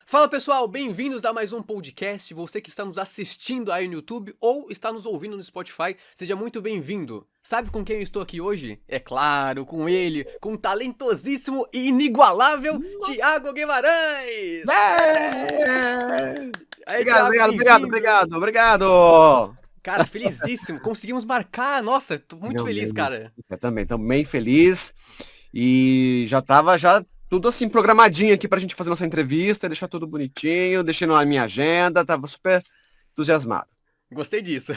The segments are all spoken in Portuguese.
Fala pessoal, bem-vindos a mais um podcast. Você que está nos assistindo aí no YouTube ou está nos ouvindo no Spotify, seja muito bem-vindo. Sabe com quem eu estou aqui hoje? É claro, com ele, com o talentosíssimo e inigualável Thiago Guimarães! É! Aí, Obrigado, Thiago, obrigado, obrigado, bem-vindo! obrigado, obrigado! Cara, felizíssimo, conseguimos marcar. Nossa, tô muito feliz, Finalmente. cara. Você também, tô bem feliz. E já tava tudo assim programadinho aqui pra gente fazer nossa entrevista, deixar tudo bonitinho, deixei na minha agenda, tava super entusiasmado. Gostei disso.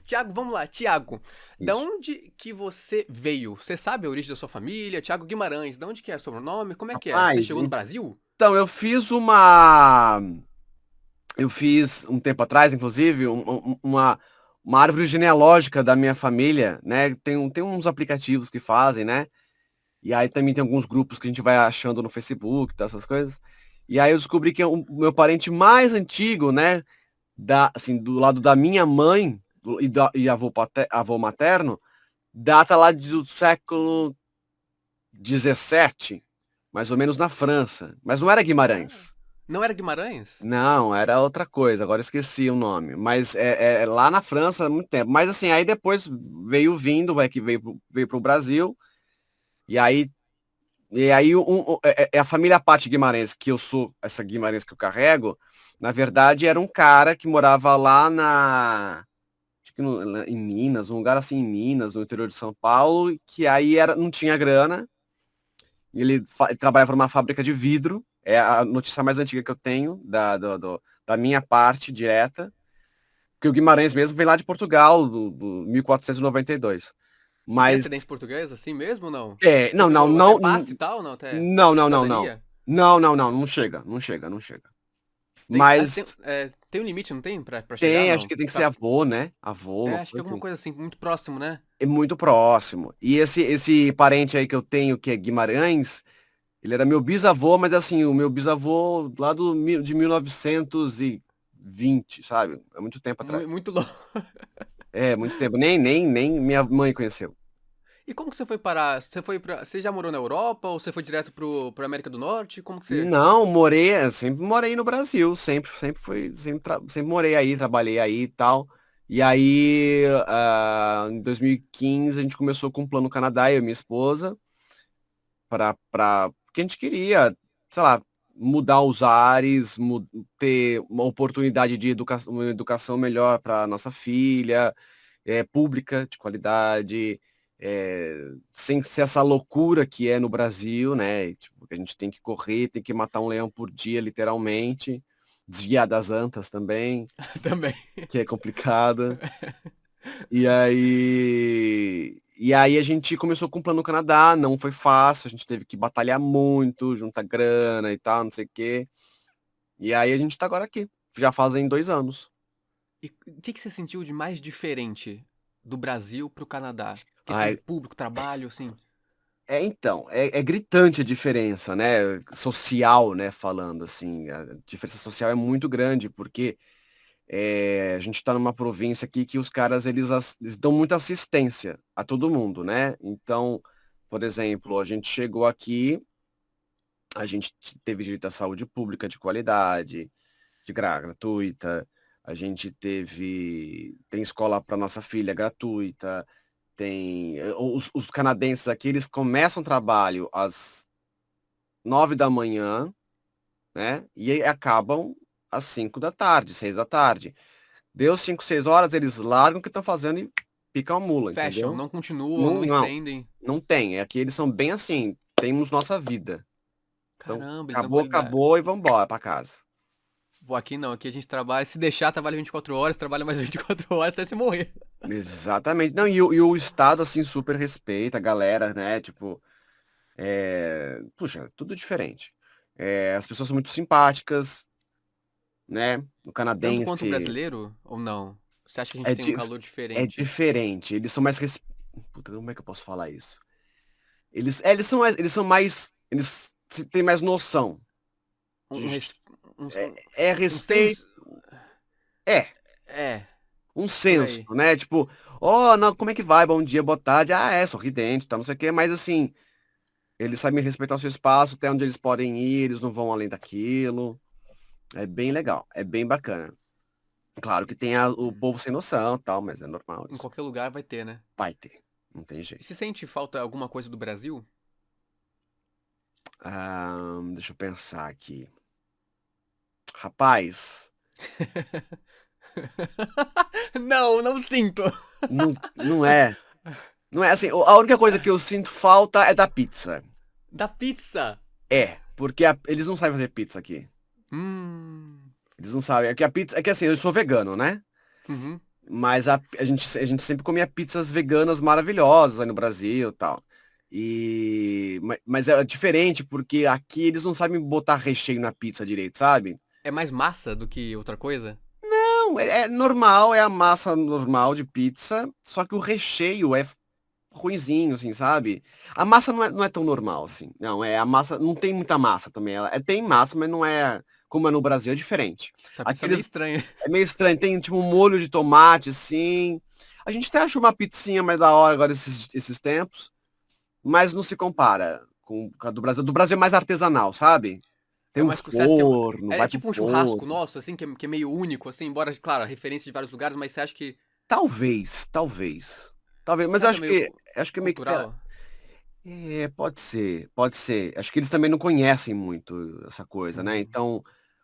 Tiago, vamos lá. Tiago, da Isso. onde que você veio? Você sabe a origem da sua família? Tiago Guimarães, da onde que é o sobrenome? Como é que é? Você Rapaz, chegou no Brasil? então eu fiz um tempo atrás, inclusive, uma árvore genealógica da minha família, né? Tem uns aplicativos que fazem, né? E aí também tem alguns grupos que a gente vai achando no Facebook, tá, essas coisas. E aí eu descobri que o meu parente mais antigo, né, assim, do lado da minha mãe e avô materno, data lá do século XVII, mais ou menos na França. Mas não era Ah, Guimarães. não era Guimarães? Não, era outra coisa, agora esqueci o nome. Mas é lá na França há muito tempo. Mas assim, aí depois veio vindo, que veio pro Brasil. E aí a família Patti Guimarães, que eu sou, essa Guimarães que eu carrego, na verdade era um cara que morava lá acho que em Minas, um lugar assim em Minas, no interior de São Paulo, que aí não tinha grana, ele trabalhava numa fábrica de vidro, é a notícia mais antiga que eu tenho, da minha parte direta, porque o Guimarães mesmo vem lá de Portugal, do 1492. Você tem Mas, ascendência portuguesa assim mesmo ou não? Você não, não, pegou até não, passe e tal, não? Até não, não, não, não. cidadania? Não, não, não, não chega, não chega, não chega. Tem, Mas tem um limite, não tem? Pra chegar, tem, acho não? que tem que ser avô, né? Avô, uma Acho que é coisa alguma assim. coisa assim, muito próximo, né? É muito próximo. E esse parente aí que eu tenho, que é Guimarães, ele era meu bisavô, mas assim, o meu bisavô lá de 1920, sabe? É muito tempo atrás. Muito louco. É, muito tempo. Nem minha mãe conheceu. E como que você foi parar? Você já morou na Europa ou você foi direto pra América do Norte? Como que você... Não, sempre morei no Brasil, sempre fui, sempre morei aí, trabalhei aí e tal. E aí, em 2015, a gente começou com um plano Canadá, eu e minha esposa, porque a gente queria, sei lá, mudar os ares, ter uma oportunidade de uma educação melhor para nossa filha, pública, de qualidade, sem ser essa loucura que é no Brasil, né? Tipo, que a gente tem que correr, tem que matar um leão por dia, literalmente, desviar das antas também, Também. que é complicada. E aí a gente começou com o Plano Canadá, não foi fácil, a gente teve que batalhar muito, juntar grana e tal, não sei o quê. E aí a gente tá agora aqui, já fazem 2 anos. E o que você sentiu de mais diferente do Brasil pro Canadá? Questão de Ai, público, trabalho, assim. então, é gritante a diferença, né, social, né, falando assim, a diferença social é muito grande, porque a gente está numa província aqui que os caras, eles dão muita assistência a todo mundo, né, então, por exemplo, a gente chegou aqui, a gente teve direito à saúde pública de qualidade, gratuita, a gente tem escola para nossa filha gratuita, os canadenses aqui, eles começam o trabalho às 9 da manhã, né? E aí acabam às 5 da tarde, 6 da tarde. Deu 5, 6 horas, eles largam o que estão fazendo e picam a mula, Fecham, entendeu? não continuam, Não, não não, estendem. não tem. Aqui eles são bem assim, temos nossa vida. Então, Caramba, eles dão acabou, qualidade. acabou e vambora para casa. Pô, aqui não, aqui a gente trabalha, se deixar, trabalha 24 horas, trabalha mais 24 horas até se morrer. Exatamente. Não, e o Estado, assim, super respeita a galera, né? Tipo, puxa, tudo diferente. As pessoas são muito simpáticas, né? O Tanto quanto o canadense brasileiro, ou não? Você acha que a gente é, tem um di- calor é diferente? diferente. Eles são mais. Puta, como é que eu posso falar isso? Eles têm mais noção. Um, de um, jus- res- um, É um respeito. senso. É, É, um por senso, aí. né? Tipo, oh, não, como é que vai? Bom dia, boa tarde. Ah, sorridente, tá, não sei o quê. Mas assim, eles sabem respeitar o seu espaço, até onde eles podem ir, eles não vão além daquilo. É bem legal, é bem bacana. Claro que tem o Hum. povo sem noção, tal, mas é normal Em isso. qualquer lugar vai ter, né? Vai ter, não tem E jeito. você sente falta alguma coisa do Brasil? Deixa eu pensar aqui. Rapaz, Não, não sinto. não é assim, a única coisa que eu sinto falta é da pizza. Da pizza. É, porque eles não sabem fazer pizza aqui. Hum. Eles não sabem. É que a pizza. É que assim, eu sou vegano, né? Uhum. Mas a gente sempre comia pizzas veganas maravilhosas aí no Brasil e tal. Mas é diferente porque aqui eles não sabem botar recheio na pizza direito, sabe? É mais massa do que outra coisa? Não, é normal, é a massa normal de pizza, só que o recheio é ruinzinho, assim, sabe? A massa não é tão normal, assim. Não, a massa, não tem muita massa também. Ela tem massa, mas não é como é no Brasil, é diferente. Essa pizza é meio Aqueles, estranha. é meio estranho, tem tipo um molho de tomate, assim. A gente até achou uma pizzinha mais da hora agora esses tempos, mas não se compara com a do Brasil. Do Brasil é mais artesanal, sabe? Tem É um mais, você acha que forno, é vai pro tipo um churrasco forno. nosso, assim, que é meio único, assim, embora, claro, a referência de vários lugares, mas você acha que. Talvez, talvez. Talvez, mas Será eu que é acho meio que acho que é meio que cultural? pode ser, pode ser. Acho que eles também não conhecem muito essa coisa, né? Hum. Então,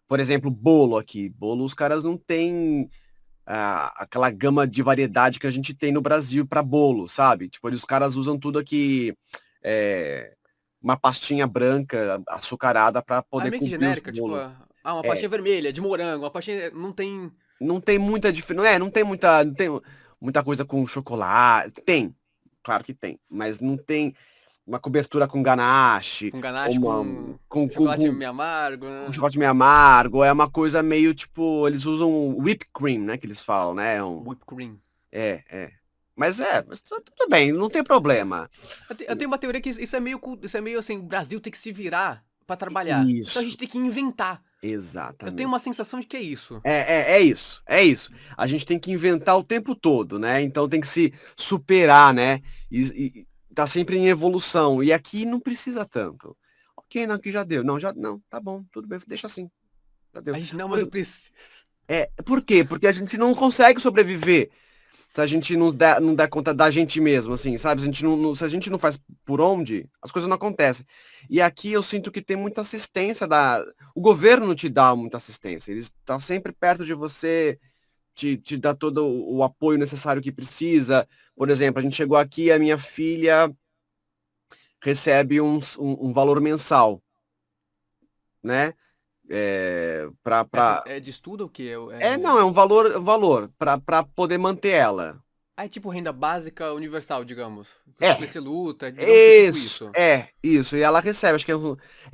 por exemplo, bolo aqui. Bolo, os caras não têm aquela gama de variedade que a gente tem no Brasil para bolo, sabe? Tipo, os caras usam tudo aqui, é, uma pastinha branca, açucarada para Ah, é poder meio que cobrir os genérica, tipo, bolos. uma É, pastinha vermelha, de morango, uma pastinha. Não tem. não tem muita diferença, não tem muita coisa com chocolate. Tem, claro que tem, mas não tem uma cobertura com ganache, Com ou ganache, uma com com, com, chocolate com, meio amargo, com né? chocolate meio amargo, é uma coisa meio tipo, eles usam whipped cream, né, que eles falam, né? Whipped cream. É. Mas tudo bem, não tem problema. Eu tenho uma teoria que isso é meio assim, o Brasil tem que se virar pra trabalhar. Então a Isso, gente tem que inventar. Eu tenho exatamente. uma sensação de que é isso. É isso, é isso. A gente tem que inventar o tempo todo, né? Então tem que se superar, né? E tá sempre em evolução. E aqui não precisa tanto. Ok, não, aqui já deu. Não, já não, tá bom, tudo bem, deixa assim, já deu. A gente, não, mas Por, eu preciso. por quê? Porque a gente não consegue sobreviver se a gente não der conta da gente mesmo, assim, sabe? Se a gente não faz por onde, as coisas não acontecem. E aqui eu sinto que tem muita assistência o governo não te dá muita assistência. Ele está sempre perto de você, te dá todo o apoio necessário que precisa. Por exemplo, a gente chegou aqui, a minha filha recebe um valor mensal, né? É, É de estudo ou o quê? não, é um valor para poder manter ela. É tipo renda básica universal, digamos. Que o É, CPC luta, digamos que é tipo isso. isso. E ela recebe, acho que é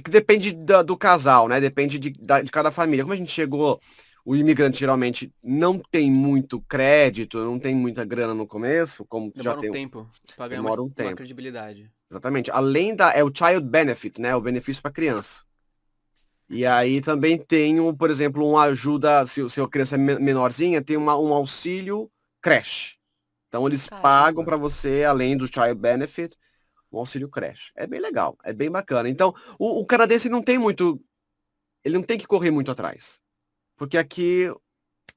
que depende do casal, né? Depende de cada família. Como a gente chegou, o imigrante geralmente não tem muito crédito, não tem muita grana no começo, como já Demora um tem, tempo pra ganhar demora um uma tempo. credibilidade. Exatamente. É o Child Benefit, né? O benefício para criança. E aí também tem, por exemplo, uma ajuda, se a criança é menorzinha, tem um auxílio creche. Então eles pagam Caramba. para você, além do Child Benefit, um auxílio creche. É bem legal, é bem bacana. Então, o canadense não tem muito, ele não tem que correr muito atrás, porque aqui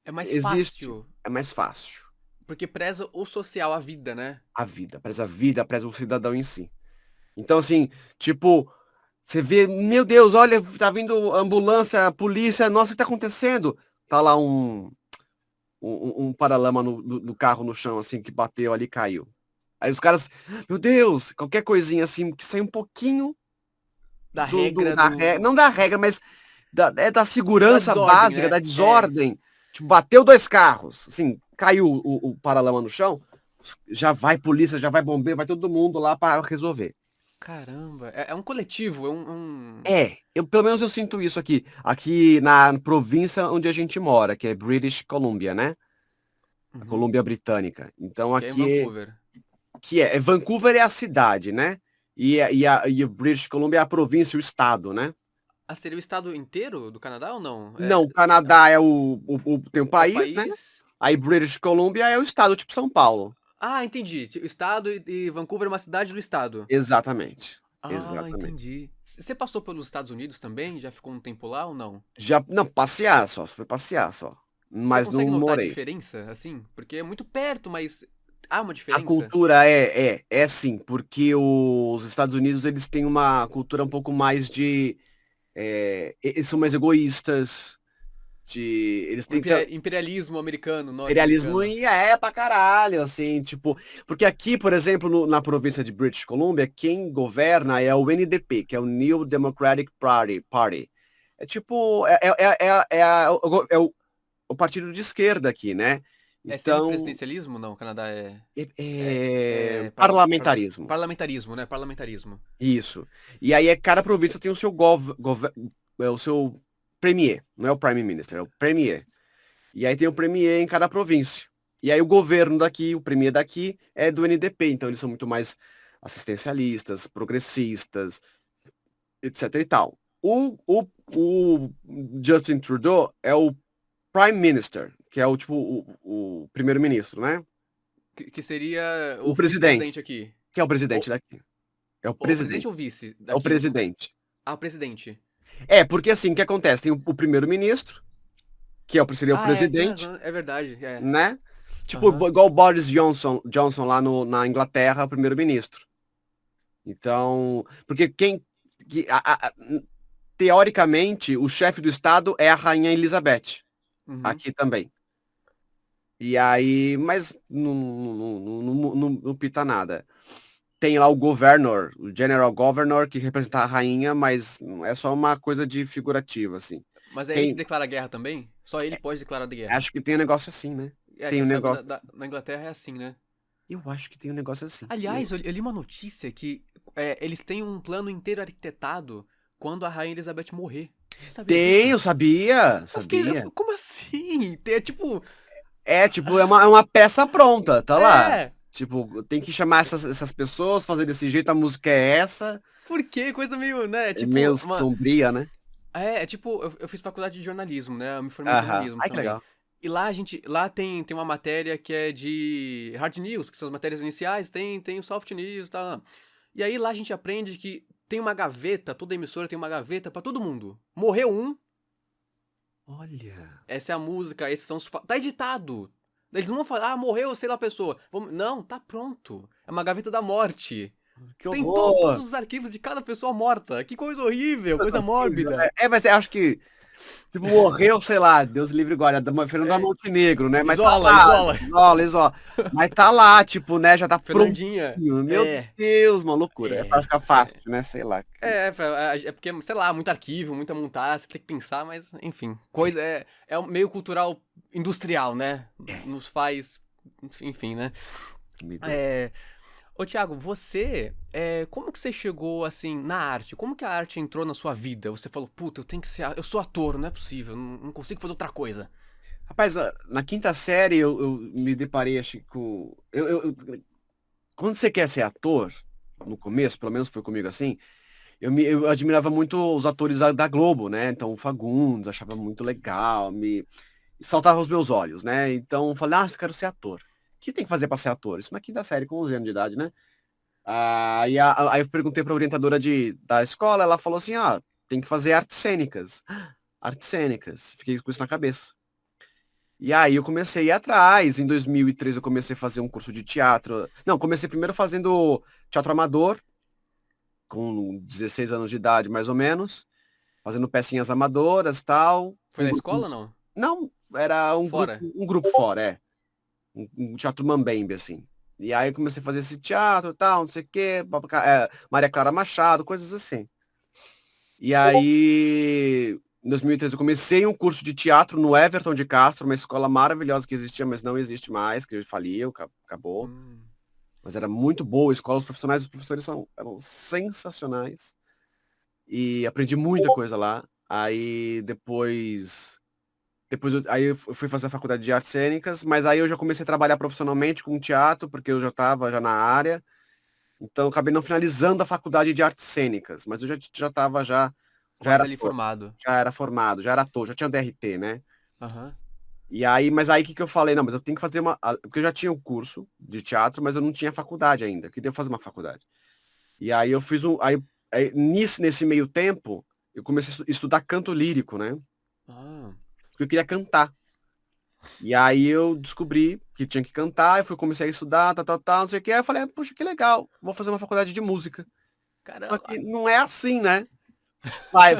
É mais existe, fácil, é mais fácil porque preza o social, a vida, né? a vida, preza o cidadão em si. Então, assim, tipo, você vê, meu Deus, olha, tá vindo ambulância, polícia, nossa, o que tá acontecendo? Tá lá um paralama no carro no chão, assim, que bateu ali e caiu. Aí os caras, meu Deus, qualquer coisinha assim, que sai um pouquinho Da regra do. não da regra, mas da Da segurança desordem, básica, da né? É. desordem. Tipo, bateu dois carros, assim, caiu o paralama no chão, já vai polícia, já vai bombeiro, vai todo mundo lá para resolver. Caramba. É um coletivo, Pelo menos eu sinto isso aqui na província onde a gente mora, que é British Columbia, né? A Uhum. Colômbia Britânica. Então Que é em aqui, Vancouver. Vancouver é a cidade, né? E o British Columbia é a província, o estado, né? Ah, seria o estado inteiro do Canadá ou não? Não, o Canadá tem o É o país, né? país. Aí British Columbia é o estado, tipo São Paulo. Ah, entendi. O estado e Vancouver é uma cidade do estado. Exatamente. Ah, Exatamente. entendi. Você passou pelos Estados Unidos também? Já ficou um tempo lá ou não? Já, não, passear só, foi passear só. Você Mas não consegue notar a morei. diferença, assim? Porque é muito perto, mas há uma A diferença? cultura é sim, porque os Estados Unidos, eles têm uma cultura um pouco mais de, eles são mais egoístas, eles Um têm imperialismo americano, imperialismo norte-americano. e é pra caralho, assim, tipo, porque aqui, por exemplo, na província de British Columbia, quem governa é o NDP, que é o New Democratic Party. É tipo, o partido de esquerda aqui, né? É Então, semipresidencialismo? Não, o Canadá parlamentarismo. parlamentarismo, né? Parlamentarismo. Isso. E aí cada província tem o seu o seu premier, não é o prime minister, é o premier. E aí tem o premier em cada província. E aí o governo daqui, o premier daqui é do NDP, então eles são muito mais assistencialistas, progressistas, etc e tal. O Justin Trudeau é o prime minister, que é o tipo o primeiro-ministro, né? Que seria O o presidente, vice-presidente aqui. que é o presidente Ou, daqui. É o o presidente presidente. ou vice É o daqui? presidente. Ah, o presidente. É, porque assim, o que acontece? Tem o primeiro-ministro, que seria o Ah, tem presidente, razão, é verdade, é. né? Tipo, Aham. igual o Boris Johnson lá na Inglaterra, o primeiro-ministro. Então, porque que- a- a- teoricamente, o chefe do Estado é a Rainha Elizabeth, Uhum. aqui também. E aí, mas não pita nada. Tem lá o governor, o general governor, que representa a rainha, mas é só uma coisa de figurativa, assim. Mas é ele que Quem, declara guerra também? Só ele pode declarar de guerra. acho que tem um negócio assim, né? É, que Tem eu um saiba, negócio. na Inglaterra é assim, né? Eu acho que tem um negócio assim. Aliás, eu li uma notícia que eles têm um plano inteiro arquitetado quando a Rainha Elizabeth morrer. Você sabia Tem, disso? eu sabia, Eu sabia. falei, como assim? Tem, tipo, É, tipo, é uma peça pronta, tá lá. é, Tipo, tem que chamar essas pessoas, fazer desse jeito, a música é essa, por quê? Coisa meio, né? é meio Tipo, sombria, né? tipo, eu fiz faculdade de jornalismo, né? Eu me formei em Aham. jornalismo Ai, que também. legal. E lá lá tem uma matéria que é de hard news, que são as matérias iniciais, tem o soft news e tal. E aí lá a gente aprende que tem uma gaveta, toda emissora tem uma gaveta pra todo mundo. Morreu um, Olha, essa é a música, esses são os. Tá editado. Eles não vão falar, ah, morreu, sei lá, a pessoa. Não, tá pronto. É uma gaveta da morte. que Tem horror. todos os arquivos de cada pessoa morta. Que coisa horrível, coisa mórbida. Mas eu acho que, tipo, morreu, sei lá, Deus livre e guarda, Fernanda É, Montenegro, né? Mas tá isola, lá, isola. isola. Mas tá lá, tipo, né? Já tá prontinho. Fernandinha. Meu Deus, uma loucura. É pra É, ficar fácil, né? Sei lá. é porque, sei lá, muito arquivo, muita montagem, você tem que pensar, mas, enfim. Coisa, é um meio cultural industrial, né? Nos faz, enfim, né? Me deu. É, ô, Thiago, como que você chegou, assim, na arte? Como que a arte entrou na sua vida? Você falou, puta, eu tenho que ser, eu sou ator, não é possível, não consigo fazer outra coisa. Rapaz, na quinta série eu me deparei, acho que com. Quando você quer ser ator, no começo, pelo menos foi comigo assim, eu admirava muito os atores da Globo, né? Então, o Fagundes, achava muito legal, saltava aos meus olhos, né? Então, eu falei, eu quero ser ator. O que tem que fazer para ser ator? Isso na quinta série, com 11 anos de idade, né? Aí eu perguntei para a orientadora da escola, ela falou assim, tem que fazer artes cênicas. Artes cênicas. Fiquei com isso na cabeça. E aí eu comecei a ir atrás. Em 2013 eu comecei a fazer um curso de teatro. Não, comecei primeiro fazendo teatro amador, com 16 anos de idade, mais ou menos, fazendo pecinhas amadoras, tal. Foi na escola ou não? Não, era Fora? um grupo fora, é. Um teatro mambembe, assim. E aí eu comecei a fazer esse teatro, tal, não sei o quê, Maria Clara Machado, coisas assim. E aí, em 2013, eu comecei um curso de teatro no Everton de Castro, uma escola maravilhosa que existia, mas não existe mais, que faliu, acabou. Hum. Mas era muito boa a escola, os professores eram sensacionais. E aprendi muita coisa lá. Aí depois aí eu fui fazer a faculdade de artes cênicas, mas aí eu já comecei a trabalhar profissionalmente com teatro, porque eu já estava já na área. Então eu acabei não finalizando a faculdade de artes cênicas, mas eu já estava já Quase era ali ator, formado. já era formado, já era ator, já tinha DRT, né? Aham. E aí, mas aí o que eu falei? Não, mas eu tenho que fazer porque eu já tinha o curso de teatro, mas eu não tinha faculdade ainda. Eu queria fazer uma faculdade. E aí eu fiz nesse meio tempo, eu comecei a estudar canto lírico, né? Ah, Porque eu queria cantar. E aí eu descobri que tinha que cantar, e comecei a estudar, não sei o que. Aí eu falei, puxa, que legal, vou fazer uma faculdade de música. Só caramba. que não é assim, né? Vai,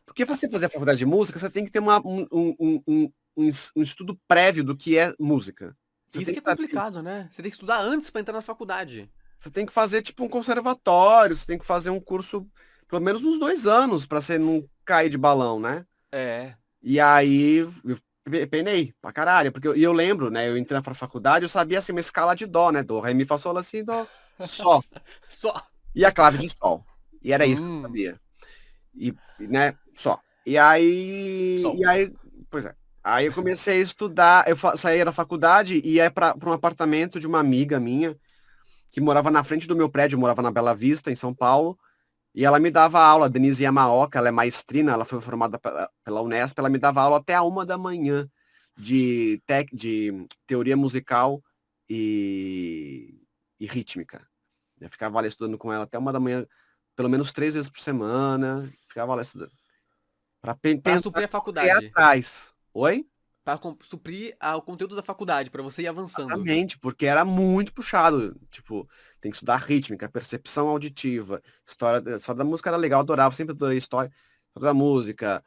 porque você fazer a faculdade de música, você tem que ter um estudo prévio do que é música. Você Isso tem que que é saber, complicado, né? Você tem que estudar antes pra entrar na faculdade. você tem que fazer tipo um conservatório, você tem que fazer um curso, pelo menos uns 2 anos, para você não cair de balão, né? É. E aí eu penei pra caralho, porque eu lembro, né? Eu entrei pra faculdade, eu sabia assim uma escala de dó, né? Dó, ré, mi, fá, sol, lá, si, dó, sol. Só. E a clave de sol. E era isso que eu Hum. sabia. Né, só. E aí, pois é. Aí eu comecei a estudar, saía da faculdade e ia para um apartamento de uma amiga minha, que morava na frente do meu prédio, morava na Bela Vista, em São Paulo, e ela me dava aula, a Denise Yamaoka, ela é maestrina, ela foi formada pela Unesp, ela me dava aula até a 1 da manhã de teoria musical e rítmica. Eu ficava lá estudando com ela até 1 da manhã, pelo menos 3 vezes por semana, ficava lá estudando. Pra Pra tentar suprir a correr faculdade. atrás. Oi? Pra suprir o conteúdo da faculdade, pra você ir avançando. Exatamente, porque era muito puxado. Tipo, tem que estudar rítmica, percepção auditiva, história da música era legal, adorava, sempre adorei história da música,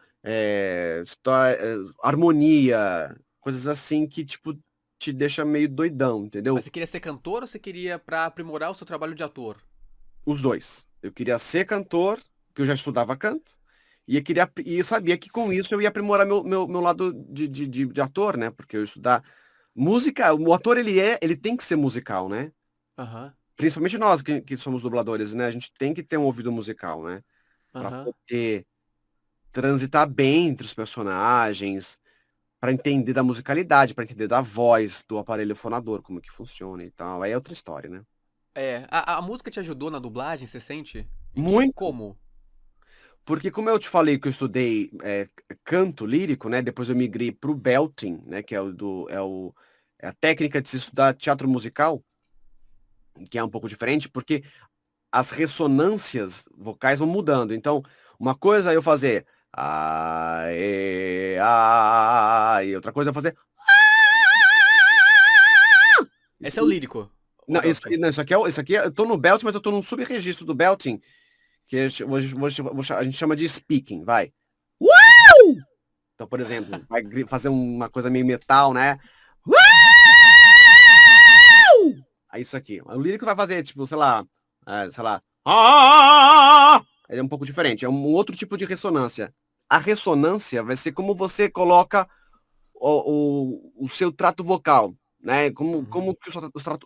harmonia, coisas assim que, tipo, te deixa meio doidão, Mas entendeu? você queria ser cantor ou você queria pra aprimorar o seu trabalho de ator? Os dois. Eu queria ser cantor, que eu já estudava canto, e eu sabia que com isso eu ia aprimorar meu lado de ator, né? Porque eu ia estudar música, o ator ele tem que ser musical, né? Aham, Principalmente nós que somos dubladores, né? A gente tem que ter um ouvido musical, né? Para aham. poder transitar bem entre os personagens, para entender da musicalidade, para entender da voz do aparelho fonador, como que funciona e tal. Aí é outra história, né? É, a música te ajudou na dublagem, você sente? Em que, Muito. como? Porque como eu te falei que eu estudei canto lírico, né? Depois eu migrei para o belting, né? Que é a técnica de se estudar teatro musical, que é um pouco diferente, porque as ressonâncias vocais vão mudando. Então, uma coisa é eu fazer e outra coisa é eu fazer. Esse é o lírico, o Não, belting. não, isso aqui eu tô no belting, mas eu tô num sub-registro do belting, que a gente chama de speaking, vai. Então, por exemplo, vai fazer uma coisa meio metal, né? Aí isso aqui. O lírico vai fazer, tipo, sei lá. É um pouco diferente, é um outro tipo de ressonância. A ressonância vai ser como você coloca o seu trato vocal, né? Como Uhum. que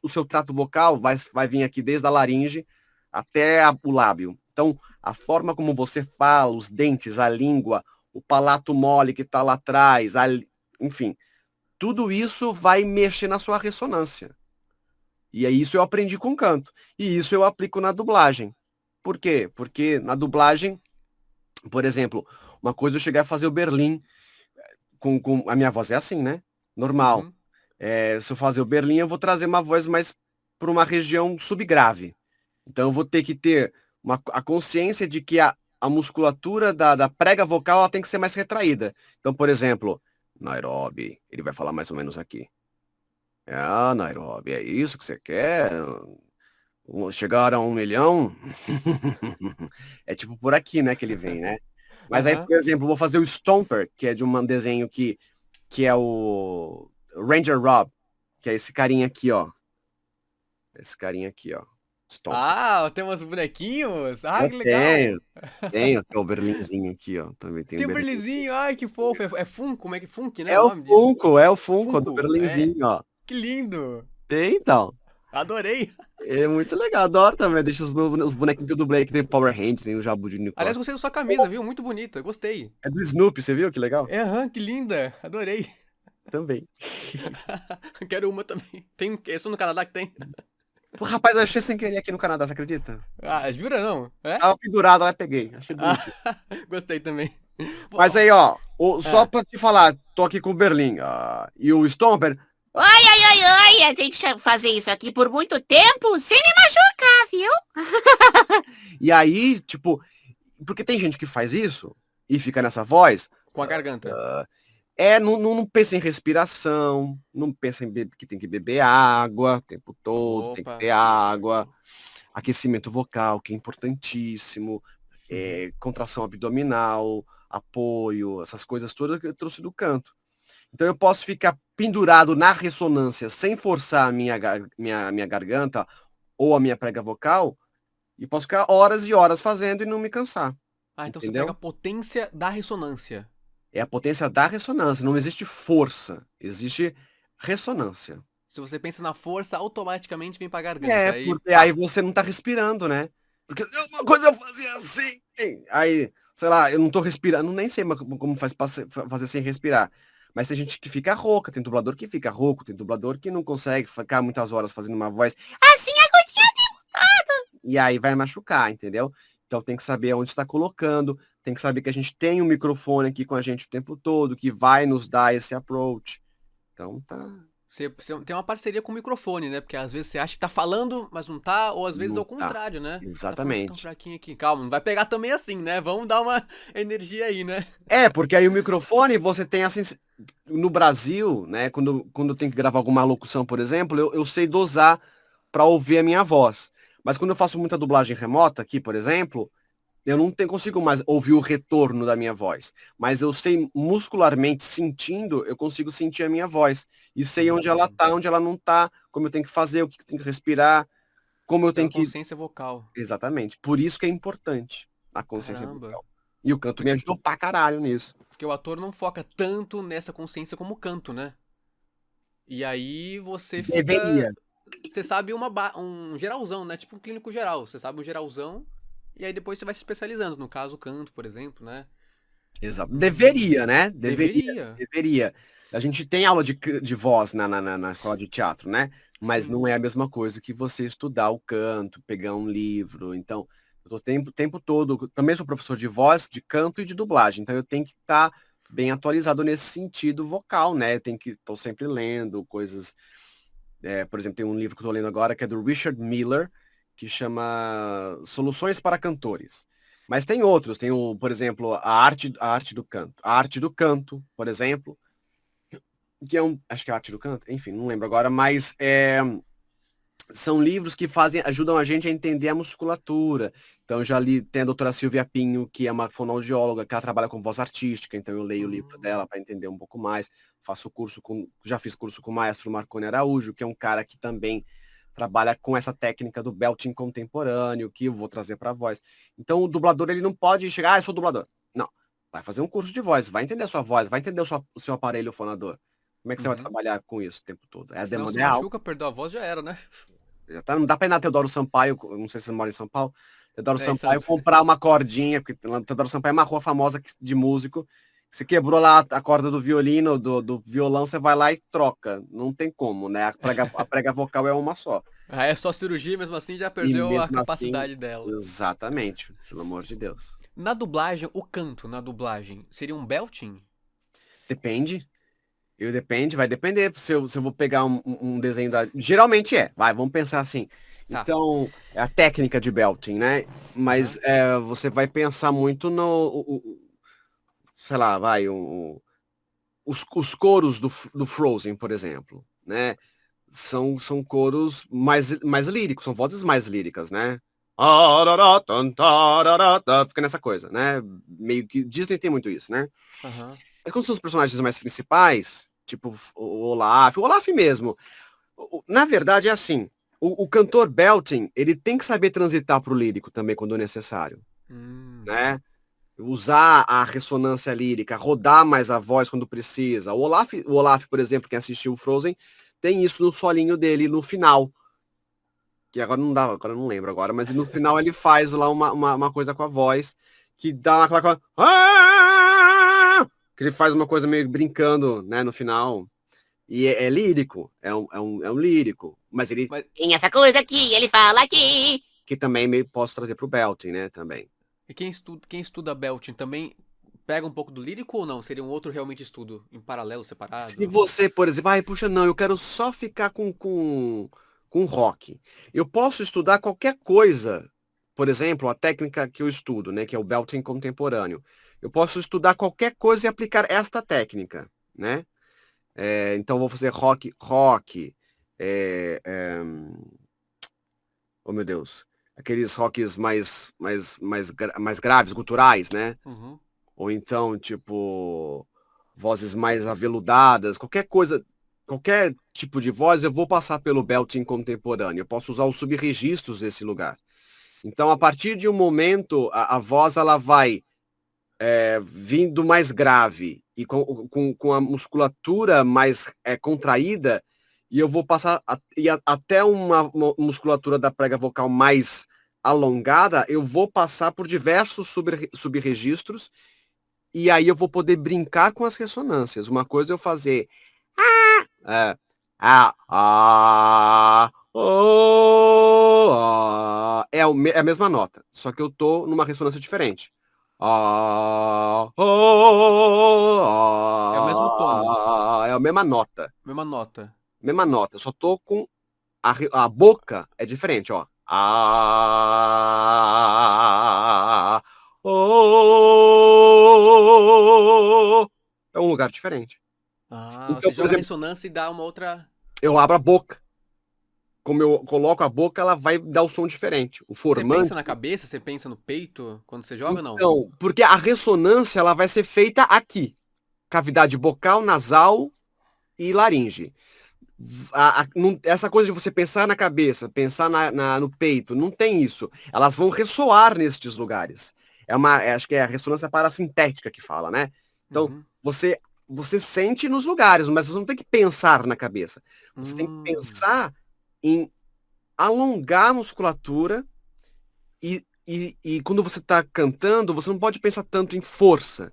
o seu trato vocal vai vir aqui desde a laringe até o lábio. Então, a forma como você fala, os dentes, a língua, o palato mole que está lá atrás, enfim, tudo isso vai mexer na sua ressonância. E aí isso eu aprendi com canto. E isso eu aplico na dublagem. Por quê? Porque na dublagem, por exemplo, uma coisa eu cheguei a fazer o Berlim com a minha voz é assim, né? Normal. Uhum. Se eu fazer o Berlim, eu vou trazer uma voz mais para uma região subgrave. Então eu vou ter que ter a consciência de que a musculatura da prega vocal ela tem que ser mais retraída. Então, por exemplo, Nairobi, ele vai falar mais ou menos aqui. Nairobi, é isso que você quer? Chegar a 1 milhão? É tipo por aqui, né, que ele vem, né? Mas aí, Aham. por exemplo, eu vou fazer o Stomper, que é de um desenho que é o Ranger Rob, que é esse carinha aqui, ó. Esse carinha aqui, ó. Stomper. Ah, tem uns bonequinhos? Ah, Eu que legal. tenho, que é o Berlinzinho aqui, ó. Também tem o Tem o Berlim. Berlizinho, ai, que fofo. É Funko, como é que Funk, né? O nome disso? É o Funko do Funko, é. Berlinzinho, ó. Que lindo. Tem, então. Adorei. É muito legal, adoro também. Deixa os bonequinhos que eu dublei, que tem Power Hand, tem o Jabu de Aliás, unicórnio. gostei da sua camisa, viu? Muito bonita, gostei. É do Snoopy, você viu? Que legal? É, aham, que linda. Adorei. Também. Quero uma também. Tem, é só no Canadá que tem. Pô, rapaz, eu achei sem querer aqui no Canadá, você acredita? Ah, jura não? É? Tava pendurado, lá peguei. Achei Ah, bonitinho. gostei também. Mas aí, ó, só Ah, pra te falar, tô aqui com o Berlim. E o Stomper, Ai, ai, ai, ai, eu tenho que fazer isso aqui por muito tempo sem me machucar, viu? E aí, tipo, porque tem gente que faz isso e fica nessa voz. Com a garganta. Não pensa em respiração, não pensa que tem que beber água o tempo todo, tem que Opa. ter água, aquecimento vocal, que é importantíssimo, contração abdominal, apoio, essas coisas todas que eu trouxe do canto. Então eu posso ficar pendurado na ressonância sem forçar a minha garganta ou a minha prega vocal e posso ficar horas e horas fazendo e não me cansar. Ah, então você pega a Entendeu? potência da ressonância. É a potência da ressonância, não existe força, existe ressonância. Se você pensa na força, automaticamente vem pra garganta. Aí, Porque aí pá. você não tá respirando, né? Porque uma coisa eu fazia assim, aí, sei lá, eu não tô respirando, nem sei como faz pra fazer sem respirar. Mas tem gente que fica rouca, tem dublador que fica rouco, tem dublador que não consegue ficar muitas horas fazendo uma voz assim agudinha. E aí vai machucar, entendeu? Então tem que saber onde está colocando, tem que saber que a gente tem um microfone aqui com a gente o tempo todo, que vai nos dar esse approach. Então tá. Você tem uma parceria com o microfone, né? Porque às vezes você acha que tá falando, mas não tá, ou às vezes é Não o tá. contrário, né? Tá falando tão Exatamente. fraquinho aqui. Calma, não vai pegar também assim, né? Vamos dar uma energia aí, né? Porque aí o microfone você tem a no Brasil, né, quando eu tenho que gravar alguma locução, por exemplo, eu sei dosar para ouvir a minha voz. Mas quando eu faço muita dublagem remota aqui, por exemplo, eu não consigo mais ouvir o retorno da minha voz. Mas eu sei muscularmente, sentindo, eu consigo sentir a minha voz. E sei onde ela tá, onde ela não tá, como eu tenho que fazer, o que eu tenho que respirar, como eu Tem tenho uma que. consciência vocal. Exatamente. Por isso que é importante a consciência Caramba. vocal. E o canto me Porque, ajudou pra caralho nisso. porque o ator não foca tanto nessa consciência como o canto, né? E aí você fica. Deveria. Você sabe um geralzão, né? Tipo um clínico geral. Você sabe um geralzão. E aí depois você vai se especializando. No caso, o canto, por exemplo, né? Exato. Deveria, né? Deveria. Deveria. A gente tem aula de voz na escola de teatro, né? Mas não Sim. é a mesma coisa que você estudar o canto, pegar um livro. Então, eu tô tempo todo. Também sou professor de voz, de canto e de dublagem. Então, eu tenho que estar bem atualizado nesse sentido vocal, né? Eu tenho que estou sempre lendo coisas. Por exemplo, tem um livro que eu estou lendo agora que é do Richard Miller, que chama Soluções para Cantores. Mas tem outros, tem por exemplo, a arte do canto. A arte do canto, por exemplo, que é acho que é a arte do canto, enfim, não lembro agora, mas são livros que ajudam a gente a entender a musculatura. Então eu já li, tem a doutora Silvia Pinho, que é uma fonoaudióloga, que ela trabalha com voz artística, então eu leio o livro dela Hum, para entender um pouco mais. Já fiz curso com o maestro Marconi Araújo, que é um cara que também trabalha com essa técnica do belting contemporâneo, que eu vou trazer para a voz. Então o dublador, ele não pode chegar, eu sou dublador. Não, vai fazer um curso de voz, vai entender a sua voz, vai entender o seu aparelho fonador. Como é que você vai uhum. trabalhar com isso o tempo todo? A Senão se demanda é alta. machuca, perdeu a voz, já era, né? Já tá, não dá pra ir na Teodoro Sampaio, não sei se você mora em São Paulo, Teodoro É, em Sampaio Santos. comprar uma cordinha, porque Teodoro Sampaio é uma rua famosa de músico. Você quebrou lá a corda do violino, do violão, você vai lá e troca. Não tem como, né? A prega vocal é uma só. Ah, é só cirurgia, mesmo assim já E perdeu a mesmo assim, capacidade dela. exatamente, pelo amor de Deus. Na dublagem, o canto na dublagem, seria um belting? Depende. Vai depender se eu vou pegar um desenho da. Geralmente vamos pensar assim. Tá. Então, é a técnica de belting, né? Mas Aham. você vai pensar muito no. Sei lá, os coros do Frozen, por exemplo, né? São coros mais líricos, são vozes mais líricas, né? Fica nessa coisa, né? Meio que Disney tem muito isso, né? Aham. Mas quando são os personagens mais principais, tipo o Olaf mesmo, na verdade é assim, o cantor belting, ele tem que saber transitar pro lírico também quando necessário, Hum. né? Usar a ressonância lírica, rodar mais a voz quando precisa. O Olaf, por exemplo, quem assistiu o Frozen, tem isso no solinho dele no final. Que agora não dá, agora eu não lembro agora, mas no final ele faz lá uma coisa com a voz que dá aquela. Que ele faz uma coisa meio brincando, né, no final. E é lírico, é um lírico. Mas ele Mas, tem essa coisa aqui, ele fala aqui. Que também meio posso trazer pro belting, né, também. e quem estuda belting também pega um pouco do lírico ou não? Seria um outro realmente estudo em paralelo, Se separado? você, por exemplo, puxa, não, eu quero só ficar com com rock. Eu posso estudar qualquer coisa, por exemplo, a técnica que eu estudo, né, que é o belting contemporâneo. Eu posso estudar qualquer coisa e aplicar esta técnica, né? Então vou fazer rock, é, é, oh meu Deus, aqueles rocks mais graves, guturais, né? Uhum. Ou então, tipo, vozes mais aveludadas, qualquer coisa, qualquer tipo de voz, eu vou passar pelo belting contemporâneo. Eu posso usar os subregistros desse lugar. Então, a partir de um momento, a voz ela vai vindo mais grave e com a musculatura mais contraída, e eu vou passar até uma musculatura da prega vocal mais alongada, eu vou passar por diversos subregistros, e aí eu vou poder brincar com as ressonâncias. Uma coisa é eu fazer é a mesma nota, só que eu tô numa ressonância diferente. É o mesmo tom, É a mesma nota. mesma nota. Mesma nota. Eu só tô com a boca é diferente, ó. É um lugar diferente. Você Então, por joga a exemplo, ressonância e dá uma outra. eu abro a boca. Como eu coloco a boca, ela vai dar o som diferente. O Você pensa formante. na cabeça, você pensa no peito quando você joga ou não? Então, porque a ressonância ela vai ser feita aqui. Cavidade bocal, nasal e laringe. Essa coisa de você pensar na cabeça, pensar no peito, não tem isso. Elas vão ressoar nestes lugares. Acho que é a ressonância parasintética que fala, né? Então, Uhum. você sente nos lugares, mas você não tem que pensar na cabeça. Você tem que Hum. pensar em alongar a musculatura e quando você está cantando, você não pode pensar tanto em força.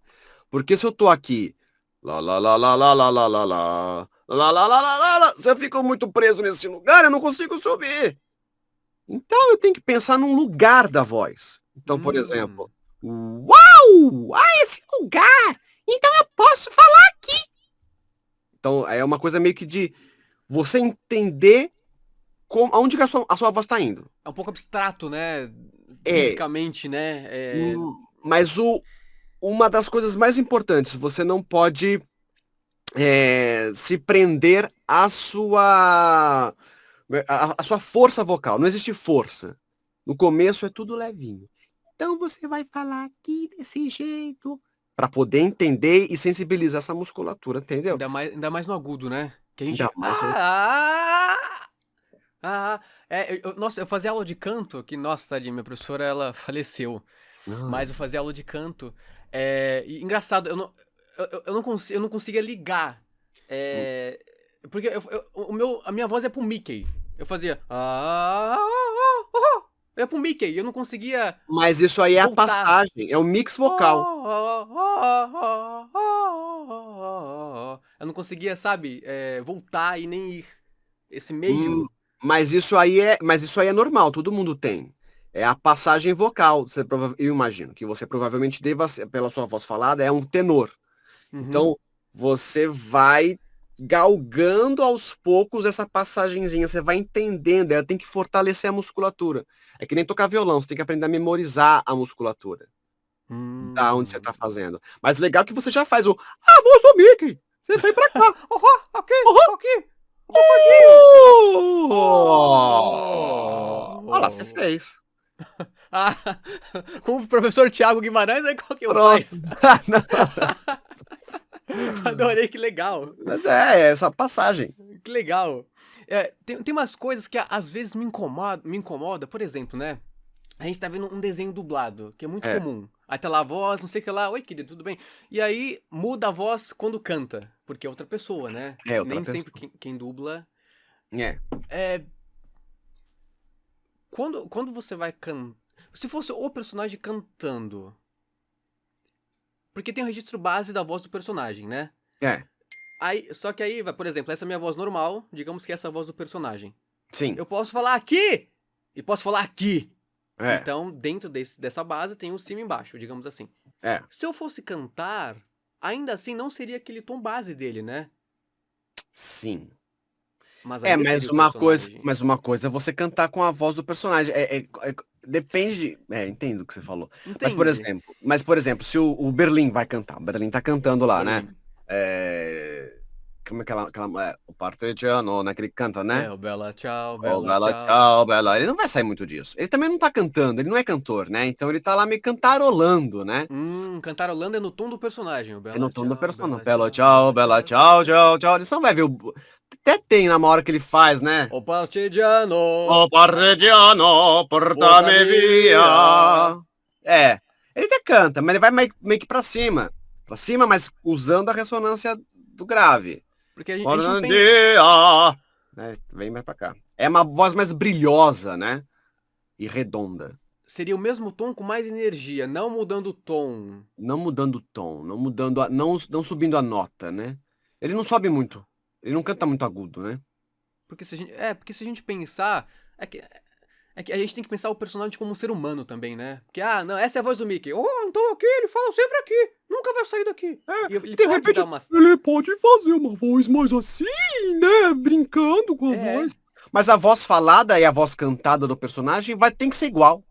Porque se eu tô aqui, lá, lá, lá, lá, lá, lá, lá, lá, lá, lá, lá, lá, lá, lá, lá, se eu fico muito preso nesse lugar, eu não consigo subir. Então eu tenho que pensar num lugar da voz. Então, por exemplo, Hum. uau! Ah, esse lugar! Então eu posso falar. Então é uma coisa meio que de você entender aonde que a sua voz está indo. É um pouco abstrato, né? É, Fisicamente, né? mas uma das coisas mais importantes, você não pode se prender à sua força vocal. Não existe força. No começo é tudo levinho. Então você vai falar aqui desse jeito para poder entender e sensibilizar essa musculatura, entendeu? Ainda mais no agudo, né? Que a Ainda gente. mais. Nossa, eu fazia aula de canto, que, nossa, tadinha, minha professora, ela faleceu. Mas eu fazia aula de canto. E engraçado, eu não conseguia ligar. É, porque a minha voz é pro Mickey. Eu fazia. É pro Mickey. Eu não conseguia Mas isso aí é a voltar. passagem, é o mix vocal. Eu não conseguia, sabe, voltar e nem ir. Esse Hum, meio. mas isso aí é normal, todo mundo tem. É a passagem vocal. Eu imagino que você provavelmente deva, pela sua voz falada, é um tenor. Uhum. Então, você vai galgando aos poucos essa passagenzinha, você vai entendendo, ela tem que fortalecer a musculatura. É que nem tocar violão, você tem que aprender a memorizar a musculatura da onde você Hum. está fazendo. Mas legal que você já faz voz do Mickey. Você vem pra cá. Aqui, Uhum. aqui, abafadinho. Olha lá, você fez. Ah, com o professor Tiago Guimarães, aí qual que eu Pronto. faz? Adorei, que legal. Mas é essa passagem. Que legal. Tem umas coisas que às vezes me incomoda, por exemplo, né? A gente tá vendo um desenho dublado, que é muito É, comum. Aí tá lá a voz, não sei o que lá, oi querido, tudo bem? E aí muda a voz quando canta, porque é outra pessoa, né? é outra Nem sempre pessoa. quem dubla. É. É, quando você vai cantar. Se fosse o personagem cantando. Porque tem o registro base da voz do personagem, né? É. Só que aí, por exemplo, essa é a minha voz normal, digamos que essa é a voz do personagem. Sim. Eu posso falar aqui! E posso falar aqui! É. Então, dentro dessa base tem o cima e embaixo, digamos assim. É. Se eu fosse cantar, ainda assim não seria aquele tom base dele, né? Sim. Mas É, ainda seria o personagem. mas uma coisa é você cantar com a voz do personagem. Depende de. Entendo o que você falou. Entende? Mas, por exemplo, se o Berlim vai cantar, o Berlim tá cantando lá, né? Berlim. É, como é o Partigiano, né? Que ele canta, né? O Bela Tchau, Oh, Bela Bela, Tchau. tchau, Bela. Ele não vai sair muito disso. Ele também não tá cantando, ele não é cantor, né? Então ele tá lá me cantarolando, né? Cantarolando é no tom do personagem. O É no Bela tom do Tchau, personagem. Bela Bela, Tchau, tchau, Bela Bela, Tchau, tchau, Bela Tchau. tchau, tchau. Você não vai ver até tem na hora que ele faz, né? O Partigiano, O partigiano, porta-me porta-me via. via. É, ele até canta, mas ele vai meio que pra cima. Pra cima, mas usando a ressonância do grave. Porque a gente não Bom pensa. dia. Né, vem mais pra cá. É uma voz mais brilhosa, né? E redonda. Seria o mesmo tom com mais energia, não mudando o tom. Não mudando o tom, não mudando não subindo a nota, né? Ele não sobe muito. Ele não canta muito agudo, né? Porque se a gente pensar. É que a gente tem que pensar o personagem como um ser humano também, né? Porque, não, essa é a voz do Mickey. Oh, então aqui, ele fala sempre aqui. Nunca vai sair daqui. E ele De pode repente, dar umas. ele pode fazer uma voz mais assim, né? Brincando com a voz. Mas a voz falada e a voz cantada do personagem tem que ser igual.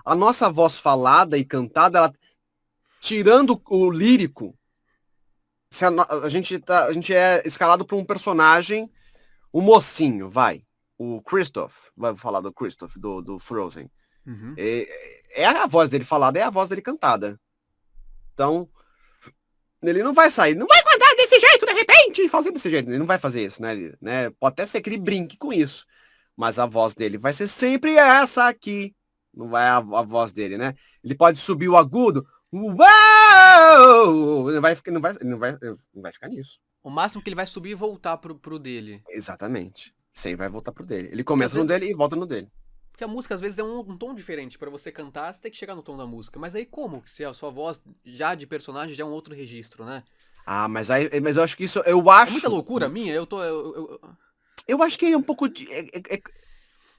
A nossa voz falada e cantada, ela, tirando o lírico, se a gente é escalado por um personagem, o mocinho, vai. O Kristoff, vai falar do Kristoff, do Frozen. Uhum. É a voz dele falada, é a voz dele cantada. Então, ele não vai sair, não vai cantar desse jeito, de repente, e fazer desse jeito. Ele não vai fazer isso, né? Pode até ser que ele brinque com isso. Mas a voz dele vai ser sempre essa aqui. Não vai a voz dele, né? Ele pode subir o agudo. Uau! Ele não vai ficar nisso. O máximo que ele vai subir e voltar pro dele. Exatamente. Sempre vai voltar pro dele. Ele Porque às começa no vezes. dele e volta no dele. Porque a música às vezes é um tom diferente. Pra você cantar, você tem que chegar no tom da música. Mas aí como? Se a sua voz já de personagem já é um outro registro, né? Mas eu acho que isso, eu É acho. muita loucura minha? Eu acho que é um pouco de.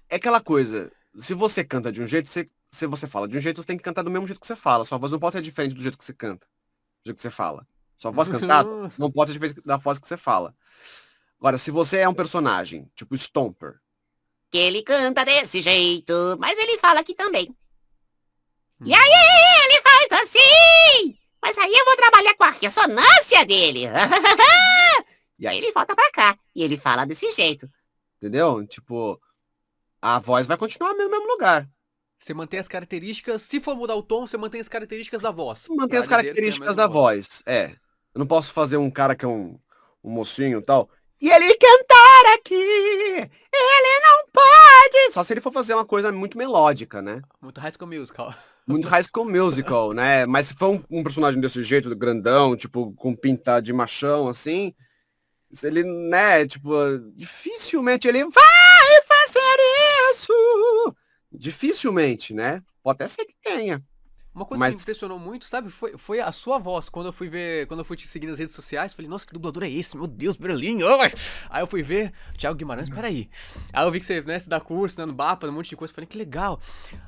É aquela coisa. Se você canta de um jeito, se você fala de um jeito, você tem que cantar do mesmo jeito que você fala. Sua voz não pode ser diferente do jeito que você canta, do jeito que você fala. Sua voz cantada não pode ser diferente da voz que você fala. Agora, se você é um personagem, tipo Stomper, Que ele canta desse jeito, mas ele fala aqui também. E aí ele faz assim, mas aí eu vou trabalhar com a ressonância dele. E aí ele volta pra cá e ele fala desse jeito. entendeu? Tipo, a voz vai continuar no mesmo lugar. Você mantém as características. Se for mudar o tom, você mantém as características da voz. Mantém pra as dizer que é a características mesma da voz. Eu não posso fazer um cara que é um mocinho e tal. E ele cantar aqui. Ele não pode. Só se ele for fazer uma coisa muito melódica, né? Muito High School Musical. Muito High School Musical, né? Mas se for um personagem desse jeito, grandão, tipo, com pinta de machão, assim, se ele, né, tipo, dificilmente ele vai fazer isso. Dificilmente, né? Pode até ser que tenha. Uma coisa Mas- que me impressionou muito, sabe, foi a sua voz. Quando eu fui te seguir nas redes sociais, falei, nossa, que dublador é esse? Meu Deus, Berlim. Ai! Aí eu fui ver, Thiago Guimarães, peraí. Aí eu vi que você, né, se dá curso, né, no BAPA, um monte de coisa, falei, que legal.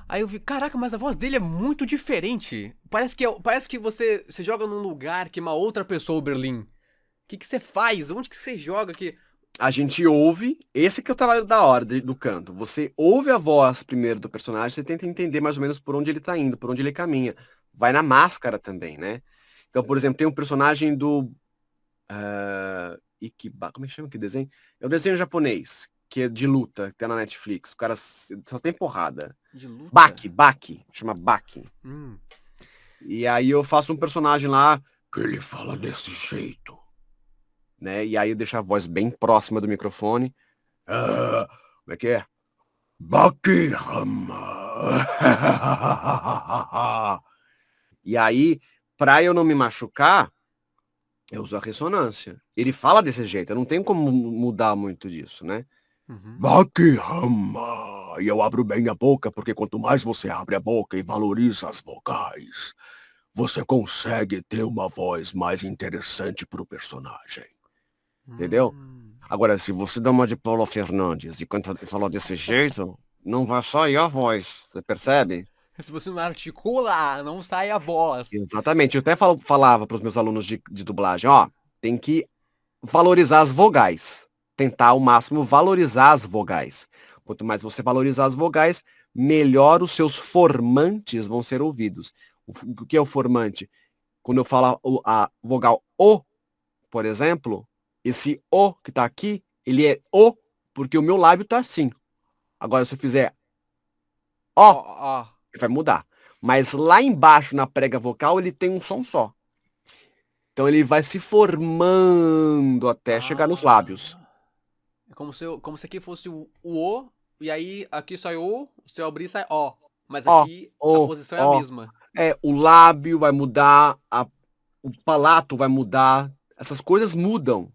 Aí eu vi, caraca, mas a voz dele é muito diferente. Parece que você joga num lugar que é uma outra pessoa, o Berlim. O que você faz? Onde que você joga aqui? A gente ouve, esse que é o trabalho da hora do canto. Você ouve a voz primeiro do personagem, você tenta entender mais ou menos por onde ele tá indo, por onde ele caminha. Vai na máscara também, né? Então, por exemplo, tem um personagem do Ikiba, como é que chama aquele desenho? É um desenho japonês, que é de luta, que tem na Netflix. O cara só tem porrada. De luta? Baki, chama Baki. Hum. E aí eu faço um personagem lá que ele fala desse jeito, né? E aí eu deixo a voz bem próxima do microfone. Como é que é? Bakihama. E aí, pra eu não me machucar, eu uso a ressonância. Ele fala desse jeito, eu não tenho como mudar muito disso, né? Uhum. Bakihama. E eu abro bem a boca, porque quanto mais você abre a boca e valoriza as vogais, você consegue ter uma voz mais interessante pro personagem. Entendeu? Agora, se você dá uma de Paulo Fernandes e falou desse jeito, não vai sair a voz. Você percebe? Se você não articula, não sai a voz. Exatamente. Eu até falava para os meus alunos de dublagem, ó, tem que valorizar as vogais. tentar ao máximo valorizar as vogais. Quanto mais você valorizar as vogais, melhor os seus formantes vão ser ouvidos. O que é o formante? Quando eu falo a vogal O, por exemplo, esse O que tá aqui, ele é O porque o meu lábio tá assim. Agora, se eu fizer Ó, O, ó. ele vai mudar. Mas lá embaixo, na prega vocal, ele tem um som só. Então ele vai se formando até chegar nos lábios. É como se aqui fosse o O, e aí aqui sai O, se eu abrir sai O. Mas Ó, aqui a O, posição é a ó. mesma. O lábio vai mudar, o palato vai mudar, essas coisas mudam.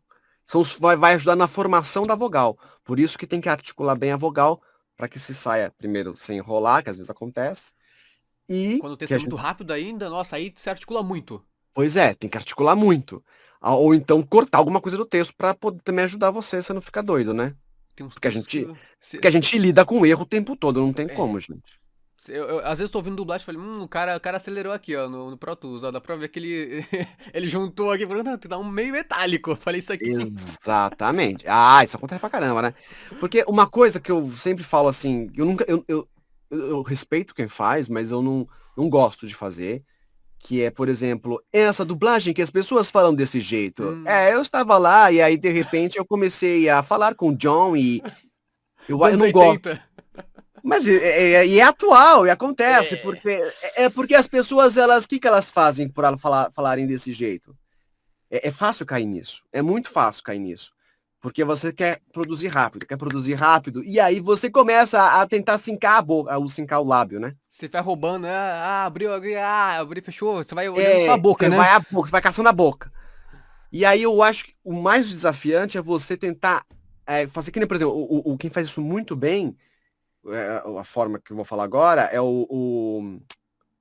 Vai ajudar na formação da vogal. Por isso que tem que articular bem a vogal, para que se saia primeiro sem enrolar, que às vezes acontece. E Quando o texto que é a muito gente... rápido ainda, nossa, aí se articula muito. Pois é, tem que articular muito. Ou então cortar alguma coisa do texto para poder também ajudar você não ficar doido, né? Tem uns Porque a textos gente, que... porque a gente lida com erro o tempo todo, não tem como, gente. Às vezes tô ouvindo dublagem e falei, o cara acelerou aqui, ó, no Pro Tools, ó, dá pra ver que ele, ele juntou aqui, falou, não, dá um meio metálico. Eu falei, isso aqui Exatamente. Ah, isso acontece pra caramba, né? Porque uma coisa que eu sempre falo assim, eu respeito quem faz, mas eu não gosto de fazer, que é, por exemplo, essa dublagem que as pessoas falam desse jeito. Eu estava lá e aí, de repente, eu comecei a falar com o John e eu dos anos não gosto. 80. Mas é atual, e acontece, É. porque as pessoas, o que elas fazem por elas falarem desse jeito? É fácil cair nisso, é muito fácil cair nisso. Porque você quer produzir rápido, e aí você começa a tentar sincar a boca, sincar o lábio, né? Você vai roubando, abriu, fechou, você vai olhando só a boca, né? Você vai caçando a boca. E aí eu acho que o mais desafiante é você tentar fazer que nem, por exemplo, quem faz isso muito bem, a forma que eu vou falar agora, é o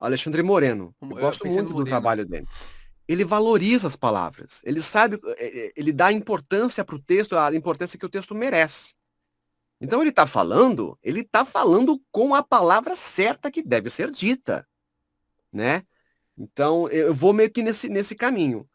Alexandre Moreno. Eu gosto pensei no muito do Moreno. trabalho dele. Ele valoriza as palavras. Ele sabe, ele dá importância para o texto, a importância que o texto merece. Então ele tá falando com a palavra certa que deve ser dita, né? Então eu vou meio que nesse caminho,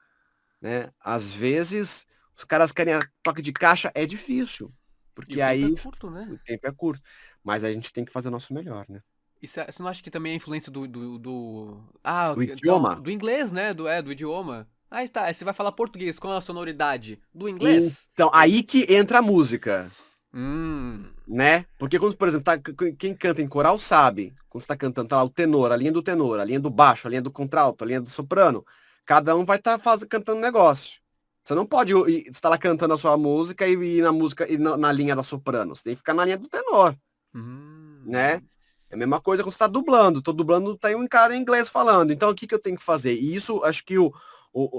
né? Às vezes os caras querem a toque de caixa, é difícil, porque aí tempo é curto, né? O tempo é curto, mas a gente tem que fazer o nosso melhor, né? E você não acha que também é influência do O idioma? do inglês, né? Do idioma. Ah, está. Aí você vai falar português, qual é a sonoridade? Do inglês? Então, aí que entra a música, Hum. né? Porque quando, por exemplo, quem canta em coral sabe, quando você tá cantando, tá lá o tenor, a linha do tenor, a linha do baixo, a linha do contralto, a linha do soprano, cada um vai estar cantando um negócio. Você não pode estar lá cantando a sua música e ir na música e na linha da soprano. Você tem que ficar na linha do tenor, né? É a mesma coisa quando você tá dublando. Tô dublando, tá aí um cara em inglês falando. Então, o que eu tenho que fazer? E isso, acho que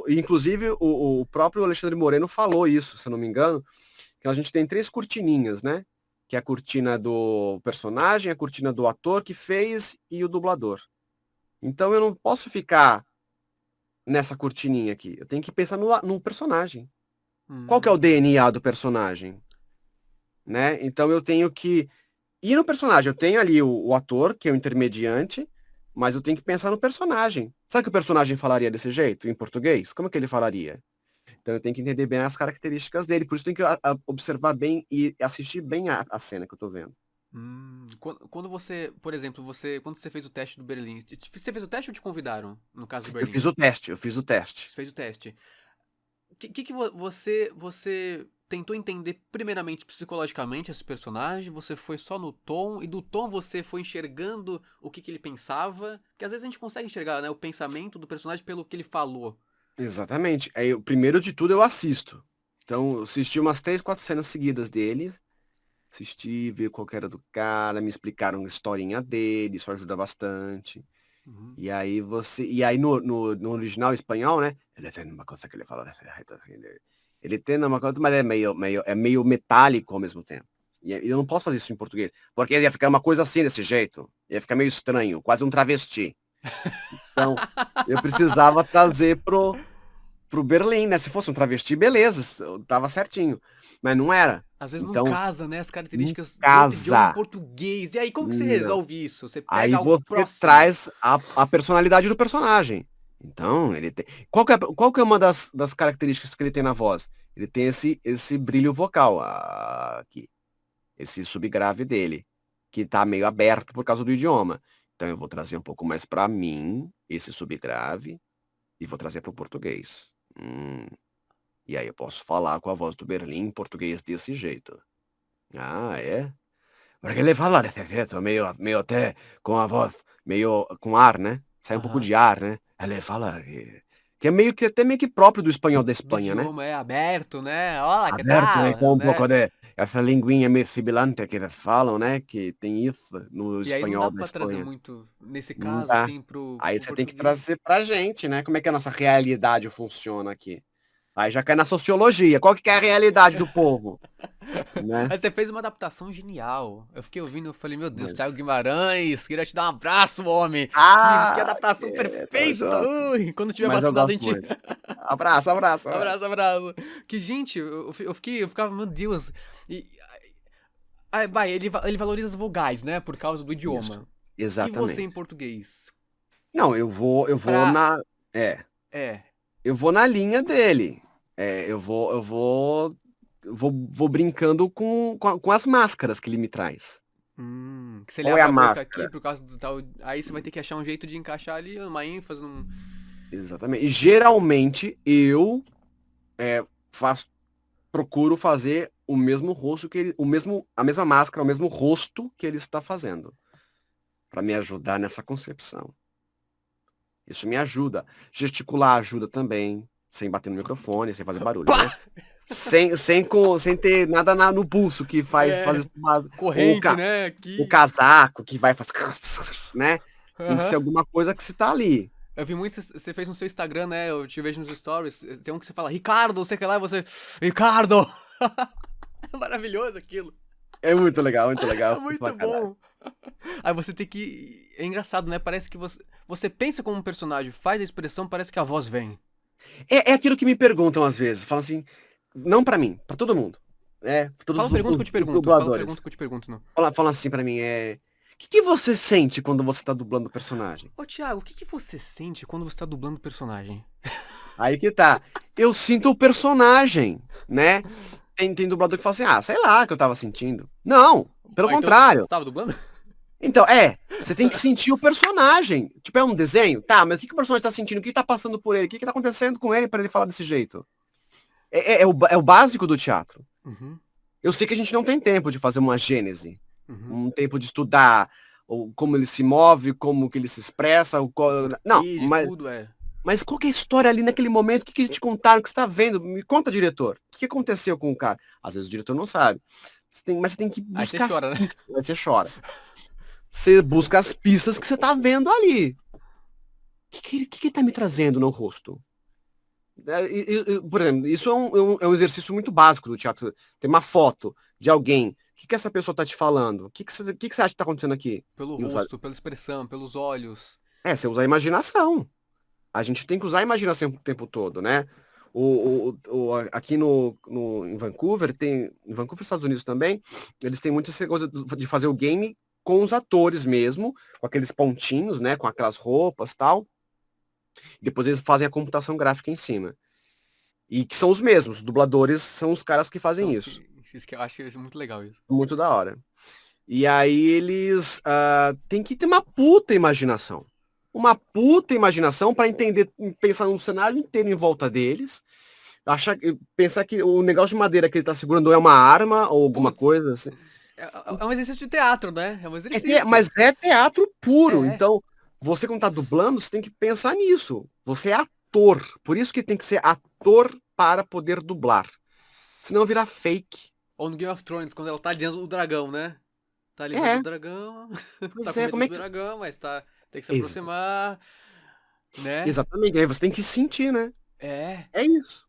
inclusive, o próprio Alexandre Moreno falou isso, se eu não me engano, que a gente tem 3 cortininhas, né? Que é a cortina do personagem, a cortina do ator que fez e o dublador. Então, eu não posso ficar nessa cortininha aqui. Eu tenho que pensar no personagem. Qual que é o DNA do personagem? Né? Então, eu tenho que ir no personagem. Eu tenho ali o ator, que é o intermediante, mas eu tenho que pensar no personagem. Sabe que o personagem falaria desse jeito, em português? Como é que ele falaria? Então eu tenho que entender bem as características dele. Por isso tem que observar bem e assistir bem a cena que eu tô vendo. Quando você, por exemplo, quando você fez o teste do Berlim, você fez o teste ou te convidaram, no caso do Berlim? Eu fiz o teste. Você fez o teste. O que você tentou entender primeiramente psicologicamente esse personagem? Você foi só no tom, e do tom você foi enxergando o que ele pensava? Porque às vezes a gente consegue enxergar, né, o pensamento do personagem pelo que ele falou. Exatamente. Aí, primeiro de tudo, eu assisto. Então, eu assisti umas 3, 4 cenas seguidas dele. Assisti, vi qual que era do cara, me explicaram a historinha dele, isso ajuda bastante. E aí no original espanhol, né? Ele tem uma coisa que ele fala desse jeito, assim, ele tem uma coisa, mas é meio metálico ao mesmo tempo. E eu não posso fazer isso em português, porque ia ficar uma coisa assim, desse jeito. Ia ficar meio estranho, quase um travesti. Então, eu precisava trazer pro Berlim, né? Se fosse um travesti, beleza, tava certinho. Mas não era. Às vezes então, não casa, né? As características do casa. outro idioma em português. E aí, como que você resolve isso? Você pega aí algo você próximo. traz a personalidade do personagem. Então, ele tem. Qual que é uma das características que ele tem na voz? Ele tem esse brilho vocal aqui, esse subgrave dele, que tá meio aberto por causa do idioma. Então eu vou trazer um pouco mais para mim esse subgrave e vou trazer para o português. E aí eu posso falar com a voz do Berlim em português desse jeito. Ah, é? Porque ele fala desse jeito, meio até com a voz, meio com ar, né? Sai um pouco Aham. de ar, né? Ele fala que é até meio que próprio do espanhol da Do Espanha, né? idioma é aberto, né? Olá, que Aberto, né? tal? Com um Né? pouco de essa linguinha meio sibilante que eles falam, né? Que tem isso no E aí não dá espanhol da pra trazer Espanha. muito, nesse Não caso, dá. assim, Aí pro você tem que português. trazer pra gente, né? Como é que a nossa realidade funciona aqui. Aí já cai na sociologia. Qual que é a realidade do povo, né? Mas você fez uma adaptação genial. Eu fiquei ouvindo, eu falei, meu Deus, Mas Thiago Guimarães, queria te dar um abraço, homem. Que ah, adaptação tamo perfeita. junto. Ui, quando tiver Mas eu vacinado, a gosto gente. muito. Abraço, abraço, Abraço, abraço. abraço. Que, gente, eu ficava, meu Deus. E, aí, vai, ele valoriza as vogais, né? Por causa do Isso, idioma. E você em exatamente. português? Não, eu vou Pra. É. eu vou na linha dele. Eu vou brincando com as máscaras que ele me traz. Que se ele Qual é abre a a boca aqui máscara? por causa do tal. Aí você vai ter que achar um jeito de encaixar ali uma ênfase num. Exatamente. E geralmente eu faço, procuro fazer o mesmo rosto que ele, a mesma máscara, o mesmo rosto que ele está fazendo, para me ajudar nessa concepção. Isso me ajuda. Gesticular ajuda também, sem bater no microfone, sem fazer barulho, Pá! né? Sem ter nada no pulso que faz É. ou Corrente, né? o Aqui. casaco que vai fazer, né? Tem que ser Aham. alguma coisa que se tá ali. Eu vi muito, você fez no seu Instagram, né? Eu te vejo nos stories. Tem um que você fala, Ricardo, sei que lá, e você. Ricardo! É maravilhoso aquilo. Muito É legal. Muito muito bacana. bom. Aí você tem que. É engraçado, né? Parece que você pensa como um personagem, faz a expressão, parece que a voz vem. É aquilo que me perguntam às vezes. Falam assim, não pra mim, pra todo mundo. Pra todos Fala a pergunta que eu te os pergunto. Fala a dubladores. pergunta que eu te pergunto, não. Falam assim pra mim, o que você sente quando você tá dublando o personagem? Ô, Thiago, o que você sente quando você tá dublando o personagem? Aí que tá. Eu sinto o personagem, né? Tem dublador que fala assim, sei lá que eu tava sentindo. Não, pelo Ah, então, você contrário. tava dublando? Então, você tem que sentir o personagem. Tipo, é um desenho? Tá, mas o que o personagem tá sentindo? O que tá passando por ele? O que tá acontecendo com ele pra ele falar desse jeito? É o básico do teatro. Uhum, Eu sei que a gente não tem tempo de fazer uma gênese, uhum. um tempo de estudar como ele se move, como que ele se expressa, não, E de mas, tudo, é. mas qual que é a história ali naquele momento? O que eles te contaram? O que você tá vendo? Me conta, diretor. O que aconteceu com o cara? Às vezes o diretor não sabe. Mas você tem que Aí você buscar as chora, né? pistas. Aí você chora. Você busca as pistas que você tá vendo ali. O que tá me trazendo no rosto? Por exemplo, isso é um exercício muito básico do teatro. Tem uma foto de alguém. O que essa pessoa tá te falando? O que você acha que tá acontecendo aqui? Pelo E usar, rosto, pela expressão, pelos olhos. você usa a imaginação. A gente tem que usar a imaginação o tempo todo, né? Aqui em Vancouver, em Vancouver, Estados Unidos também, eles têm muito essa coisa de fazer o game com os atores mesmo, com aqueles pontinhos, né? Com aquelas roupas e tal. Depois eles fazem a computação gráfica em cima. E que são os mesmos, os dubladores são os caras que São fazem os isso. que. Esses que eu acho muito legal isso. Muito da hora. E aí eles têm que ter uma puta imaginação. Uma puta imaginação para entender, pensar no cenário inteiro em volta deles. Pensar que o negócio de madeira que ele tá segurando é uma arma ou alguma Putz, coisa assim. é um exercício de teatro, né? É um exercício. Mas é teatro puro. É. Então, você quando tá dublando, você tem que pensar nisso. Você é ator. Por isso que tem que ser ator para poder dublar. Senão virar fake. Ou no Game of Thrones, quando ela tá ali dentro do dragão, né? Tá ali dentro É, do dragão. Tá pois com é, medo como é do que. dragão, mas tem que se Exa- aproximar, né? Exatamente. Aí você tem que sentir, né? É. É isso.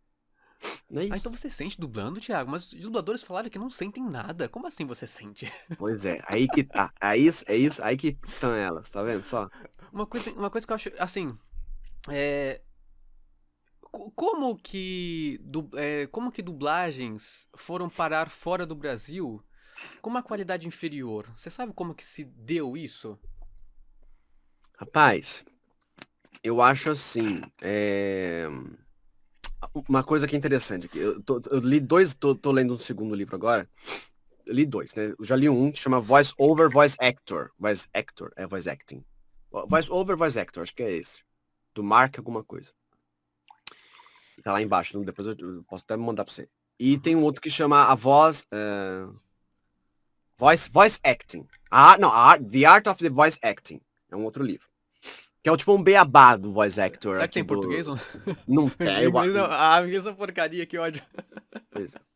Não é Ah, então isso. você sente dublando, Thiago? Mas os dubladores falaram que não sentem nada. Como assim você sente? Pois é, aí que tá. É isso, aí que estão elas, tá vendo só? Uma coisa que eu acho, assim, é, como que dublagens foram parar fora do Brasil com uma qualidade inferior? Você sabe como que se deu isso? Rapaz, Eu acho assim, uma coisa que é interessante aqui. Eu li dois, tô lendo um segundo livro agora. Eu li dois, né? Eu já li um que chama Voice Over, Voice Actor. Voice Actor, Voice Acting. Voice Over, Voice Actor, acho que é esse. Do Mark alguma coisa. Tá lá embaixo, então depois eu posso até mandar pra você. E tem um outro que chama A Voz... Voice Acting. The Art of the Voice Acting. É um outro livro. Que é tipo um beabá do voice actor. Será que tem aqui em português? Ou... Não tem. Inglês é porcaria, que ódio.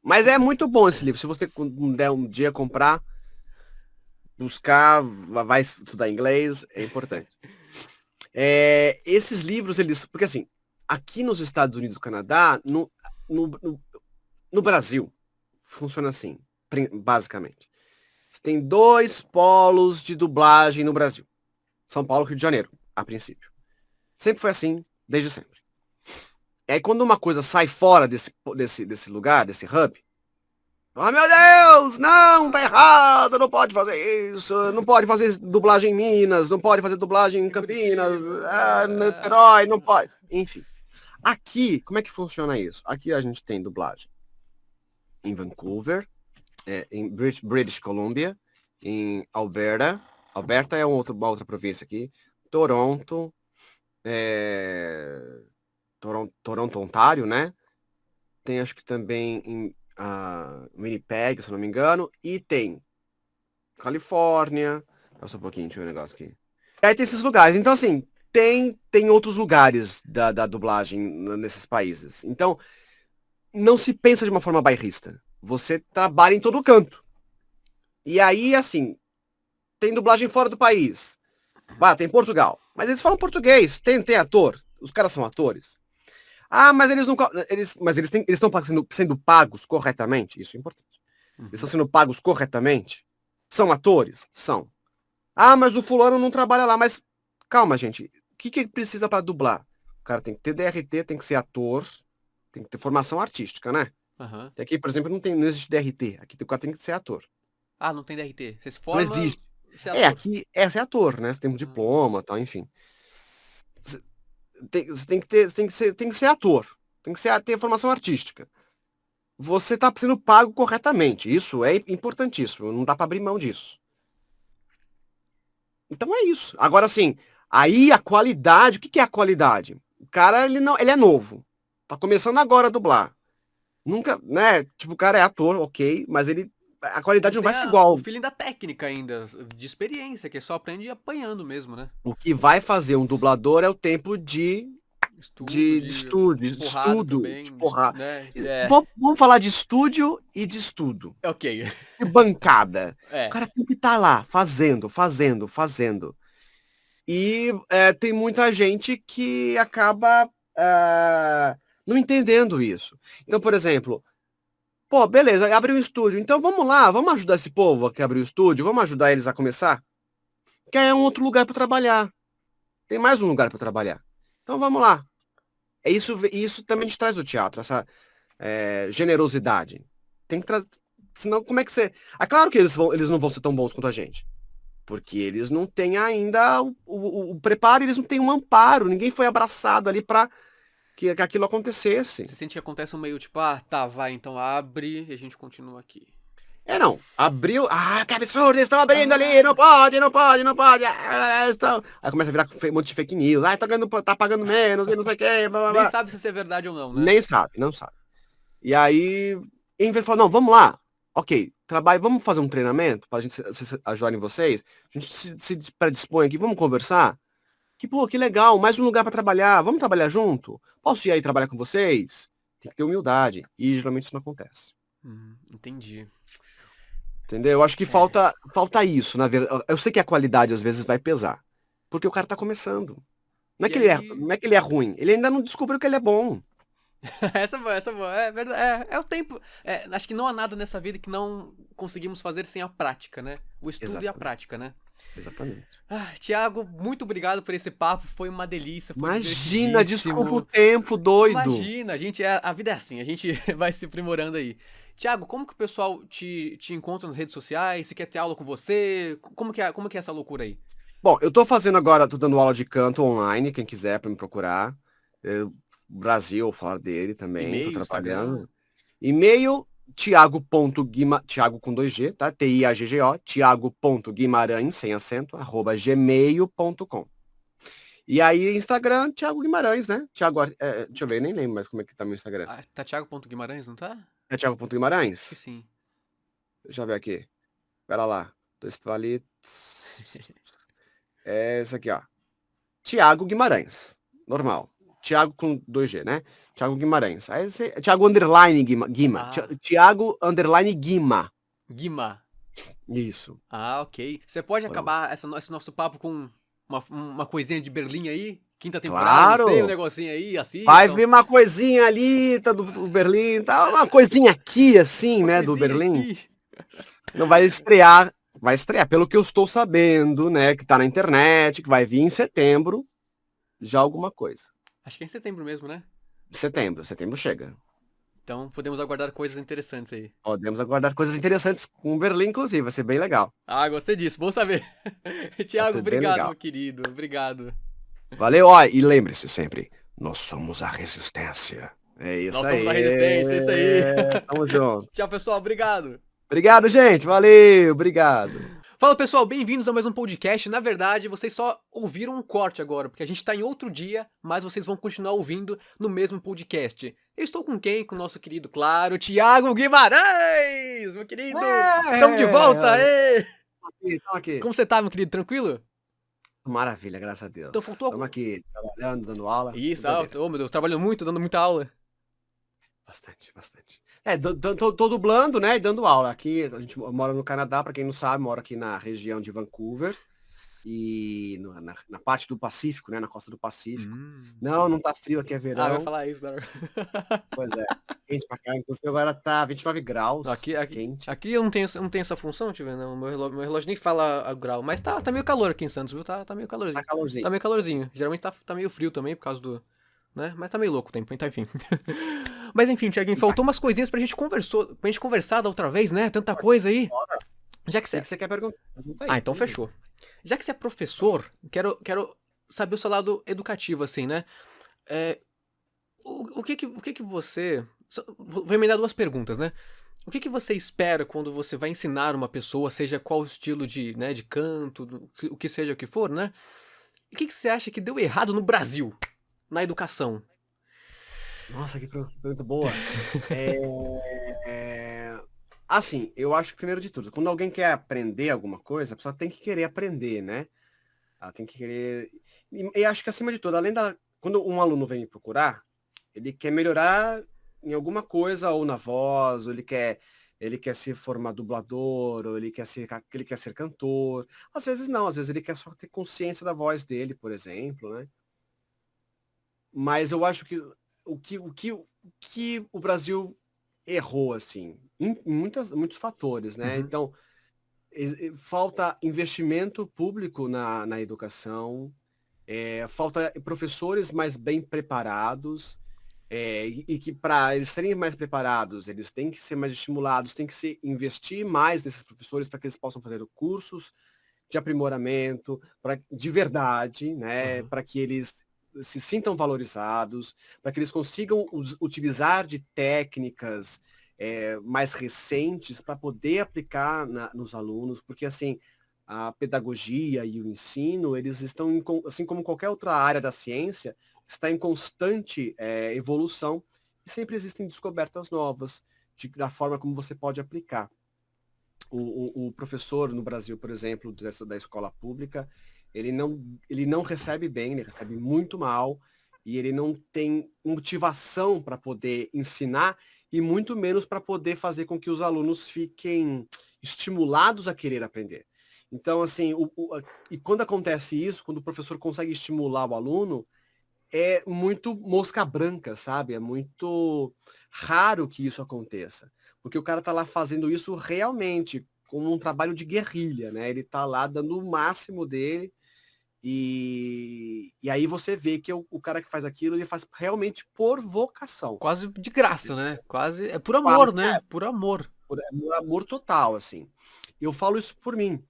Mas é muito bom esse livro. Se você der um dia comprar, buscar, vai estudar inglês, é importante. Esses livros, eles... Porque assim, aqui nos Estados Unidos e Canadá, no Brasil, funciona assim, basicamente. Você tem 2 polos de dublagem no Brasil. São Paulo e Rio de Janeiro, a princípio. Sempre foi assim, desde sempre. E aí quando uma coisa sai fora desse lugar, desse hub, meu Deus, não, tá errado, não pode fazer isso, não pode fazer dublagem em Minas, não pode fazer dublagem em Campinas, Niterói, não pode. Enfim. Aqui, como é que funciona isso? Aqui a gente tem dublagem em Vancouver, em British Columbia, em Alberta é uma outra província aqui, Toronto, Toronto, Ontário, né? Tem acho que também em Winnipeg, se não me engano, e tem Califórnia, passa um pouquinho, deixa eu ver um negócio aqui. Aí tem esses lugares, então assim, tem outros lugares da dublagem nesses países. Então, não se pensa de uma forma bairrista. Você trabalha em todo canto. E aí, assim, tem dublagem fora do país. Tem Portugal. Mas eles falam português. Tem ator. Os caras são atores. Mas eles não... eles estão sendo pagos corretamente. Isso é importante. Eles estão sendo pagos corretamente. São atores? São. Mas o fulano não trabalha lá. Mas calma, gente. O que precisa para dublar? O cara tem que ter DRT, tem que ser ator, tem que ter formação artística, né? Uhum. Aqui, por exemplo, não existe DRT. Aqui o cara tem que ser ator. Não tem DRT. Você se forma... Não existe. Aqui ser ator, né? Você tem um diploma e tal, enfim. Você tem que ser ator. Tem que ter formação artística. Você tá sendo pago corretamente. Isso é importantíssimo. Não dá para abrir mão disso. Então é isso. Agora, assim, aí a qualidade... O que é a qualidade? O cara, ele é novo. Tá começando agora a dublar. Nunca, né? Tipo, o cara é ator, ok, mas a qualidade não vai ser igual. O feeling da técnica ainda, de experiência, que só aprende apanhando mesmo, né? O que vai fazer um dublador é o tempo de estudo, de porrada. Né? Vamos falar de estúdio e de estudo. Ok. De bancada. O cara tem que estar lá, fazendo. E tem muita gente que acaba não entendendo isso. Então, por exemplo, beleza, abriu um estúdio. Então vamos lá, vamos ajudar esse povo que abriu o estúdio, vamos ajudar eles a começar? Que é um outro lugar para trabalhar. Tem mais um lugar para trabalhar. Então vamos lá. Isso também te traz do teatro, essa generosidade. Tem que trazer. Senão, como é que você. É claro que eles não vão ser tão bons quanto a gente. Porque eles não têm ainda o preparo, eles não têm um amparo. Ninguém foi abraçado ali para que aquilo acontecesse. Você sente que acontece um meio tipo, vai, então abre e a gente continua aqui. Não. Abriu. Que absurdo, eles estão abrindo ali, não pode. Aí começa a virar um monte de fake news. Tá pagando menos, e não sei o quê. Nem sabe se isso é verdade ou não, né? Nem sabe, não sabe. E aí, em vez de falar, não, vamos lá. Ok, vamos fazer um treinamento pra gente ajudarem vocês. A gente se predispõe aqui, vamos conversar. Que legal, mais um lugar para trabalhar. Vamos trabalhar junto? Posso ir aí trabalhar com vocês? Tem que ter humildade. E geralmente isso não acontece. Entendi. Entendeu? Eu acho que falta isso, na verdade. Eu sei que a qualidade às vezes vai pesar. Porque o cara tá começando. Não é que ele é ruim. Ele ainda não descobriu que ele é bom. Essa é boa. É verdade. É o tempo. Acho que não há nada nessa vida que não conseguimos fazer sem a prática, né? O estudo Exatamente. E a prática, né? Exatamente. Thiago, muito obrigado por esse papo. Foi uma delícia. Foi Imagina, desculpa o tempo, doido. Imagina, a vida é assim. A gente vai se aprimorando aí. Thiago, como que o pessoal te encontra nas redes sociais? Se quer ter aula com você? Como que é essa loucura aí? Bom, eu tô fazendo agora, tô dando aula de canto online, quem quiser pra me procurar. Brasil, falar dele também, tô E-mail, Instagram. trabalhando. E-mail, Thiago.guima, Thiago com 2G, tá? Tiaggo, Thiago.guimarães, sem acento, @gmail.com. E aí, Instagram, Thiago Guimarães, né? Deixa eu ver, nem lembro mais como é que tá meu Instagram. Ah, tá Thiago.Guimarães, não tá? É Acho que Thiago.Guimarães? sim. Deixa eu ver aqui. Pera lá. Dois palitos. É esse aqui, ó. Thiago Guimarães. Normal. Thiago com 2G, né? Thiago Guimarães. Aí Thiago underline Guima. Ah, Thiago underline Guima. Guima. Isso. Ah, ok. Você pode acabar esse nosso papo com uma coisinha de Berlim aí? Quinta temporada, não sei, um Claro. negocinho aí, Vai assistam. vir uma coisinha ali, tá do Berlim, tá uma coisinha aqui, assim, Uma né, do coisinha Berlim. aqui. Não vai estrear, pelo que eu estou sabendo, né, que tá na internet, que vai vir em setembro, já alguma coisa. Acho que é em setembro mesmo, né? Setembro chega. Então podemos aguardar coisas interessantes aí. Podemos aguardar coisas interessantes com o Berlim, inclusive, vai ser bem legal. Ah, gostei disso, bom saber. Vai Thiago, ser bem obrigado, meu legal. querido. Obrigado. Valeu, ó, e lembre-se sempre, nós somos a resistência. É isso Nós aí. somos a resistência, é isso aí. Tamo junto. Tchau, pessoal, obrigado. Obrigado, gente. Valeu, obrigado. Fala, pessoal, bem-vindos a mais um podcast. Na verdade, vocês só ouviram um corte agora, porque a gente tá em outro dia, mas vocês vão continuar ouvindo no mesmo podcast. Eu estou com quem? Com o nosso querido, claro, Thiago Guimarães! Meu querido! Estamos de volta! Ê! Estamos aqui. Como você tá, meu querido? Tranquilo? Maravilha, graças a Deus. Então faltou Estamos aqui trabalhando, dando aula. Isso, Brincadeira. oh meu Deus, trabalhando muito, dando muita aula. Bastante. Tô dublando, né, e dando aula. Aqui, a gente mora no Canadá, para quem não sabe, mora aqui na região de Vancouver. E na parte do Pacífico, né, na costa do Pacífico. Não tá frio, aqui é verão. Ah, vai falar isso, né? Pois é, quente pra cá. Inclusive agora tá 29 graus, Aqui quente. eu não tenho essa função, deixa eu ver, não. Meu relógio nem fala a grau, mas tá meio calor aqui em Santos, viu? Tá meio calorzinho. Tá calorzinho. Tá meio calorzinho. Geralmente tá meio frio também, por causa do... né? Mas tá meio louco o tempo, então enfim. Mas enfim, Thiaguinho, faltou umas coisinhas pra gente conversar da outra vez, né? Tanta coisa aí. Bora. Já que O você... que você quer perguntar? Pergunta aí. Ah, então fechou. Já que você é professor, quero saber o seu lado educativo, assim, né? O que que você... Vou emendar duas perguntas, né? O que você espera quando você vai ensinar uma pessoa, seja qual o estilo de, né, de canto, o que seja o que for, né? E o que você acha que deu errado no Brasil, na educação? Nossa, que pergunta boa. Assim, eu acho que primeiro de tudo, quando alguém quer aprender alguma coisa, a pessoa tem que querer aprender, né? Ela tem que querer... E acho que acima de tudo, quando um aluno vem me procurar, ele quer melhorar em alguma coisa, ou na voz, ou ele quer se formar dublador, ou ele quer ser cantor. Às vezes não, às vezes ele quer só ter consciência da voz dele, por exemplo, né? Mas eu acho que o que o Brasil errou, assim, em muitos fatores, né? Uhum. Então, falta investimento público na educação, falta professores mais bem preparados, e que para eles serem mais preparados, eles têm que ser mais estimulados, tem que se investir mais nesses professores para que eles possam fazer cursos de aprimoramento, de verdade, né? Uhum. Para que eles se sintam valorizados, para que eles consigam utilizar de técnicas mais recentes para poder aplicar nos alunos, porque assim, a pedagogia e o ensino, eles estão, assim como qualquer outra área da ciência, está em constante evolução e sempre existem descobertas novas da forma como você pode aplicar. O professor no Brasil, por exemplo, da escola pública, ele não recebe bem, ele recebe muito mal, e ele não tem motivação para poder ensinar, e muito menos para poder fazer com que os alunos fiquem estimulados a querer aprender. Então, assim, e quando acontece isso, quando o professor consegue estimular o aluno, é muito mosca branca, sabe? É muito raro que isso aconteça. Porque o cara tá lá fazendo isso realmente, como um trabalho de guerrilha, né? Ele tá lá dando o máximo dele, e aí você vê que o cara que faz aquilo, ele faz realmente por vocação. Quase de graça, né? Quase. É por amor, né? Por amor. Por amor total, assim. Eu falo isso por mim.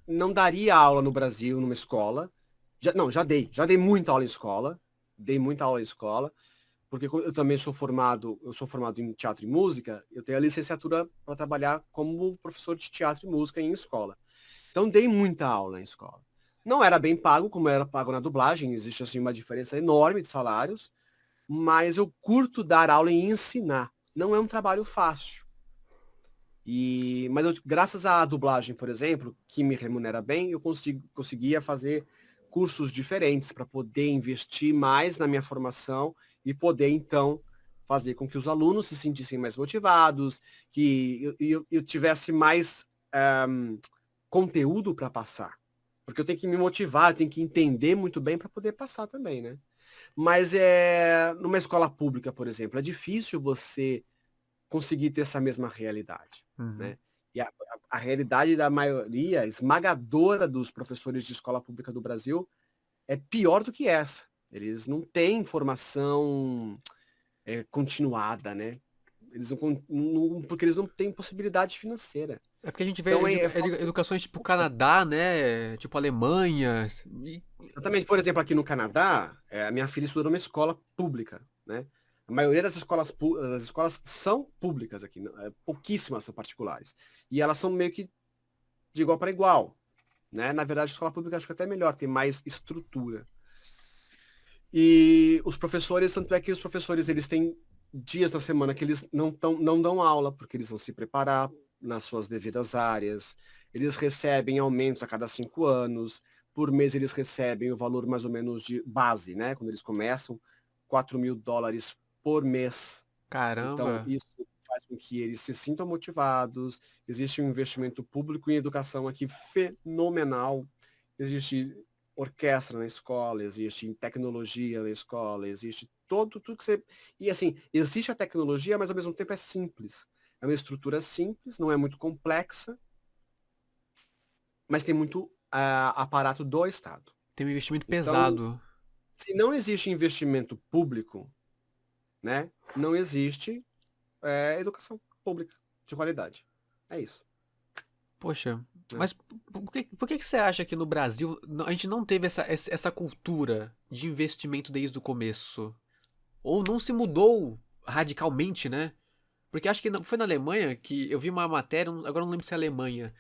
não daria aula no Brasil, numa escola. Já dei muita aula em escola. Dei muita aula em escola, porque eu também sou formado em teatro e música, eu tenho a licenciatura para trabalhar como professor de teatro e música em escola. Então dei muita aula em escola. Não era bem pago, como era pago na dublagem, existe assim uma diferença enorme de salários, mas eu curto dar aula e ensinar. Não é um trabalho fácil. Mas graças à dublagem, por exemplo, que me remunera bem, eu conseguia fazer cursos diferentes para poder investir mais na minha formação e poder, então, fazer com que os alunos se sentissem mais motivados, que eu tivesse mais conteúdo para passar. Porque eu tenho que me motivar, eu tenho que entender muito bem para poder passar também, né? Mas numa escola pública, por exemplo, é difícil você conseguir ter essa mesma realidade, né? E a realidade da maioria esmagadora dos professores de escola pública do Brasil é pior do que essa. Eles não têm formação continuada, né? Eles porque eles não têm possibilidade financeira. É porque a gente vê Então, educações tipo Canadá, né? Tipo Alemanha. Exatamente. Por exemplo, aqui no Canadá, a minha filha estuda numa escola pública, né? A maioria das escolas são públicas aqui, pouquíssimas são particulares. E elas são meio que de igual para igual, né? Na verdade, a escola pública acho que até é melhor, tem mais estrutura. E os professores, tanto é que os professores, eles têm dias na semana que eles não dão aula, porque eles vão se preparar nas suas devidas áreas, eles recebem aumentos a cada 5 anos, por mês eles recebem o valor mais ou menos de base, né? Quando eles começam, $4.000 por mês. Caramba. Então, isso faz com que eles se sintam motivados. Existe um investimento público em educação aqui fenomenal. Existe orquestra na escola, existe tecnologia na escola, existe tudo que você... E assim, existe a tecnologia, mas ao mesmo tempo é simples. É uma estrutura simples, não é muito complexa, mas tem muito aparato do Estado. Tem um investimento Então, pesado. se não existe investimento público, né, não existe educação pública de qualidade. É isso. Poxa, É. mas por que você acha que no Brasil a gente não teve essa cultura de investimento desde o começo? Ou não se mudou radicalmente, né? Porque acho que foi na Alemanha que eu vi uma matéria, agora não lembro se é Alemanha,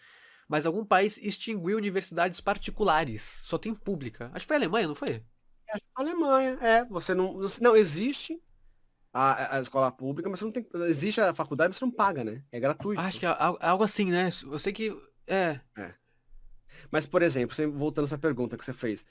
mas algum país extinguiu universidades particulares, só tem pública. Acho que foi a Alemanha, não foi? Acho que a Alemanha, não existe a escola pública, mas você não tem, existe a faculdade, mas você não paga, né? É Acho gratuito. que é algo assim, né? Eu sei que é. É. Mas, por exemplo, voltando a essa pergunta que você fez,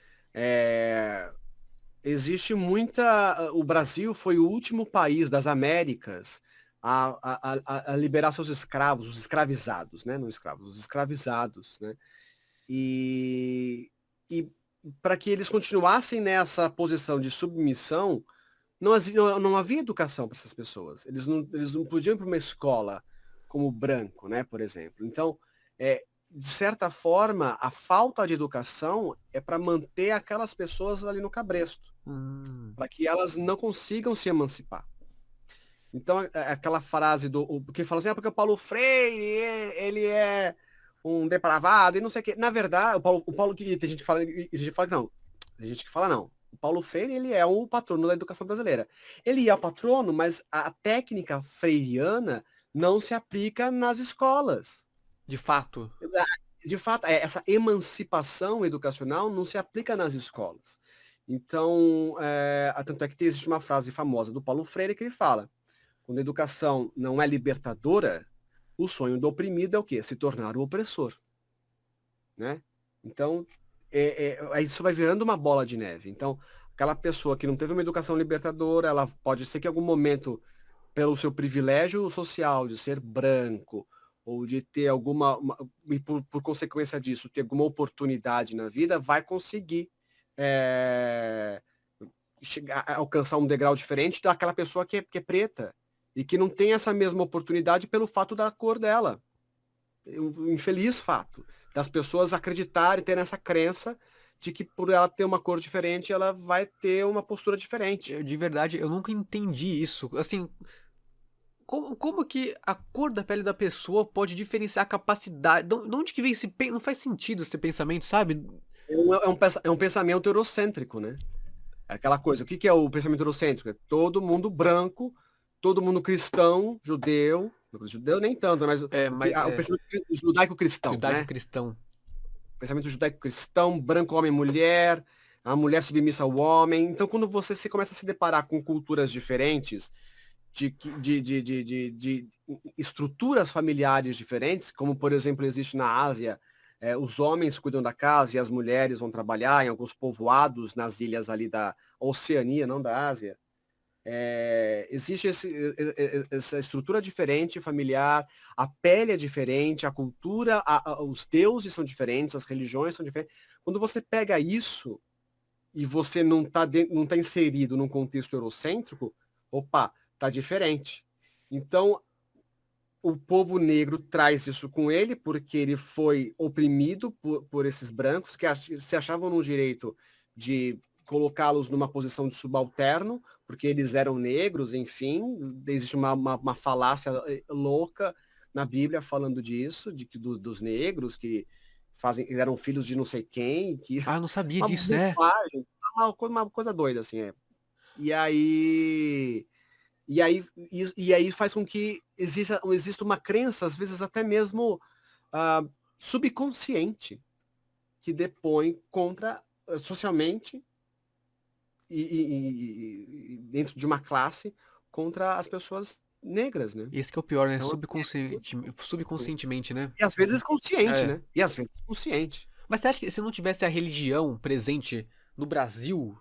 existe muita. O Brasil foi o último país das Américas a liberar seus escravos, os escravizados, né? Não escravos, os escravizados, né? E para que eles continuassem nessa posição de submissão, não havia educação para essas pessoas. Eles não podiam ir para uma escola como branco, né, por exemplo. Então, de certa forma, a falta de educação é para manter aquelas pessoas ali no cabresto, para que elas não consigam se emancipar. Então, aquela frase que fala assim, porque o Paulo Freire, ele é um depravado e não sei o quê. Na verdade, o Paulo que tem gente que fala, e tem gente que fala que não. Tem gente que fala não. O Paulo Freire, ele é o patrono da educação brasileira. Ele é o patrono, mas a técnica freiriana não se aplica nas escolas. De fato. De fato, essa emancipação educacional não se aplica nas escolas. Então, tanto é que existe uma frase famosa do Paulo Freire que ele fala: quando a educação não é libertadora, o sonho do oprimido é o quê? Se tornar o opressor. Né? Então, isso vai virando uma bola de neve. Então, aquela pessoa que não teve uma educação libertadora, ela pode ser que em algum momento, pelo seu privilégio social de ser branco, ou de ter e por consequência disso, ter alguma oportunidade na vida, vai conseguir alcançar um degrau diferente daquela pessoa que é preta e que não tem essa mesma oportunidade pelo fato da cor dela. O infeliz fato das pessoas acreditarem, ter essa crença de que por ela ter uma cor diferente, ela vai ter uma postura diferente. De verdade, eu nunca entendi isso. Assim, como que a cor da pele da pessoa pode diferenciar a capacidade? De onde que vem esse... Não faz sentido esse pensamento, sabe? É um pensamento eurocêntrico, né? É aquela coisa, o que é o pensamento eurocêntrico? É todo mundo branco, todo mundo cristão, judeu, judeu nem tanto, mas o Mas pensamento judaico-cristão, né? judaico-cristão. Pensamento judaico-cristão, branco, homem, mulher, a mulher submissa ao homem. Então, quando você se começa a se deparar com culturas diferentes, de estruturas familiares diferentes, como, por exemplo, existe na Ásia, os homens cuidam da casa e as mulheres vão trabalhar em alguns povoados nas ilhas ali da Oceania, não da Ásia. Existe essa estrutura diferente familiar, a pele é diferente, a cultura, os deuses são diferentes, as religiões são diferentes. Quando você pega isso e você não tá inserido num contexto eurocêntrico, opa, tá diferente. Então, o povo negro traz isso com ele porque ele foi oprimido por esses brancos que se achavam no direito de colocá-los numa posição de subalterno, porque eles eram negros, enfim, existe uma falácia louca na Bíblia falando disso, dos negros que eram filhos de não sei quem, que Ah, eu não sabia uma disso, né? bobagem, uma coisa doida, assim, E aí faz com que exista uma crença, às vezes até mesmo subconsciente, que depõe contra, socialmente, e dentro de uma classe, contra as pessoas negras, né? Esse que é o pior, né? Então, Subconscientemente, né? e às vezes consciente, É. né? E às vezes consciente. Mas você acha que se não tivesse a religião presente no Brasil,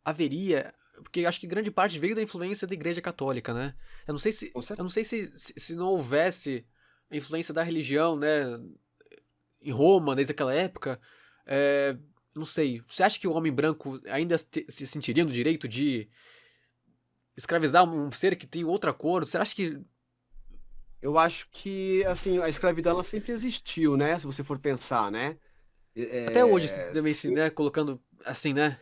haveria... Porque eu acho que grande parte veio da influência da Igreja Católica, né? Eu não sei se, Com certeza. eu não sei se não houvesse a influência da religião, né? Em Roma, desde aquela época, não sei. Você acha que o homem branco ainda se sentiria no direito de escravizar um ser que tem outra cor? Você acha que... Eu acho que, assim, a escravidão ela sempre existiu, né? Se você for pensar, né? Até hoje, também, né? Colocando assim, né?